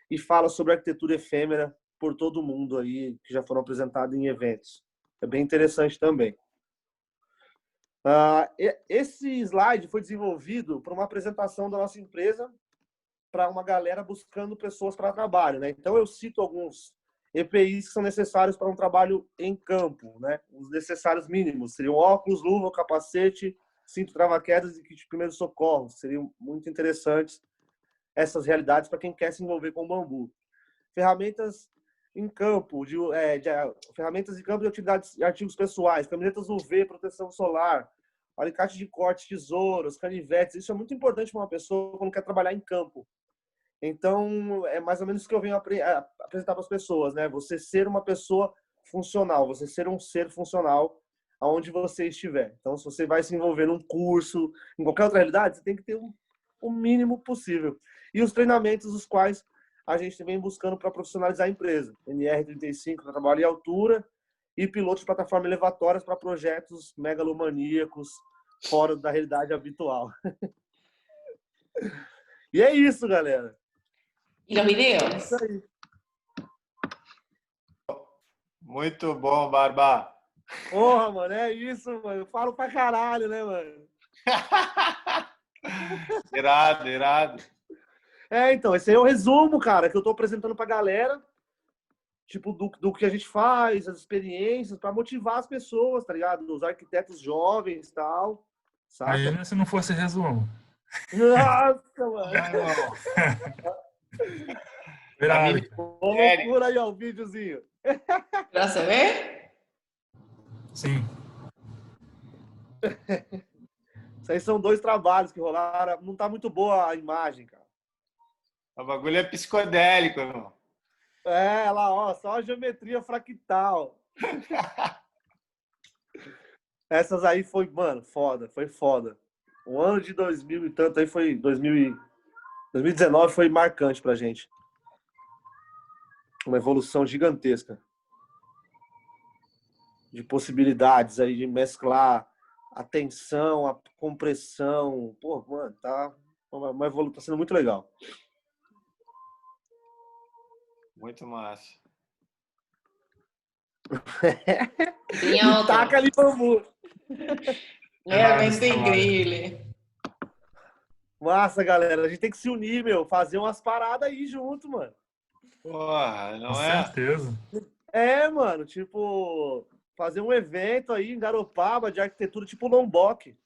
e fala sobre arquitetura efêmera por todo mundo aí, que já foram apresentados em eventos. É bem interessante também. Esse slide foi desenvolvido para uma apresentação da nossa empresa para uma galera buscando pessoas para trabalho, né? Então eu cito alguns EPIs que são necessários para um trabalho em campo, né? Os necessários mínimos seriam óculos, luva, capacete, cinto trava-quedas e kit de primeiros socorros. Seriam muito interessantes essas realidades para quem quer se envolver com bambu. Ferramentas em campo, ferramentas em campo de utilidades e artigos pessoais, camisetas UV, proteção solar, alicate de corte, tesouros, canivetes. Isso é muito importante para uma pessoa quando quer trabalhar em campo. Então, é mais ou menos isso que eu venho apresentar para as pessoas, né? Você ser uma pessoa funcional, você ser um ser funcional aonde você estiver. Então, se você vai se envolver num curso, em qualquer outra realidade, você tem que ter o mínimo possível. E os treinamentos, os quais a gente vem buscando para profissionalizar a empresa. NR35 para trabalho em altura e pilotos de plataforma elevatórias para projetos megalomaníacos fora da realidade habitual. E é isso, galera. E los videos. Isso aí. Muito bom, Barba. Porra, mano, é isso, mano. Eu falo pra caralho, né, mano? Irado, irado. Então, esse aí é o resumo, cara, que eu tô apresentando pra galera, tipo, do que a gente faz, as experiências, pra motivar as pessoas, tá ligado? Os arquitetos jovens e tal, saca? Imagina se não fosse resumo. Nossa, mano. Irado. Procura aí, ó, o videozinho. ¿Pero se ve? Sim. Isso aí são 2 trabalhos que rolaram. Não tá muito boa a imagem, cara. O bagulho é psicodélico, irmão. Lá, ó, só a geometria fractal. Essas aí foi, mano, foda, foi foda. O ano de 2000 e tanto aí foi 2019 foi marcante pra gente. Uma evolução gigantesca de possibilidades aí de mesclar a tensão, a compressão. Pô, mano, tá uma evolução, tá sendo muito legal. Muito massa. Tenía otro. Taca ali bambu. Realmente increíble. Massa, galera. A gente tem que se unir, meu. Fazer umas paradas aí junto, mano. Porra, Com não é? certeza. Mano. Tipo, fazer um evento aí em Garopaba de arquitetura tipo Lombok.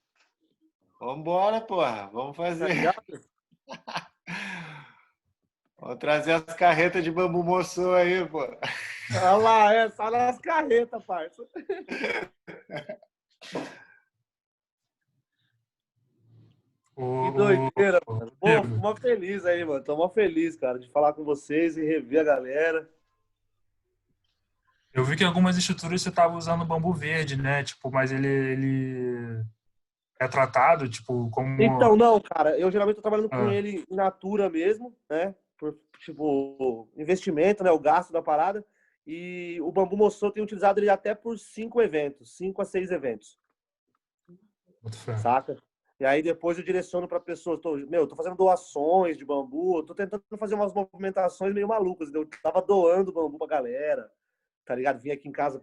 Vambora, porra. Vamos Tá fazer. ligado? Vamos trazer as carretas de bambu moçô aí, pô. Olha lá, só nas carretas, parça. Que doideira, mano. Pô, fico mó feliz aí, mano. Tô mó feliz, cara, de falar com vocês e rever a galera. Eu vi que em algumas estruturas você estava usando bambu verde, né? Tipo, mas ele é tratado, tipo, como... Então, não, cara. Eu geralmente tô trabalhando com ele in natura mesmo, né? Por, tipo, investimento, né? O gasto da parada. E o bambu moçô tem utilizado ele até por 5 eventos. 5 a 6 eventos. Saca? E aí depois eu direciono para pessoas. Tô fazendo doações de bambu. Tô tentando fazer umas movimentações meio malucas. Eu tava doando bambu pra galera. Tá ligado? Vim aqui em casa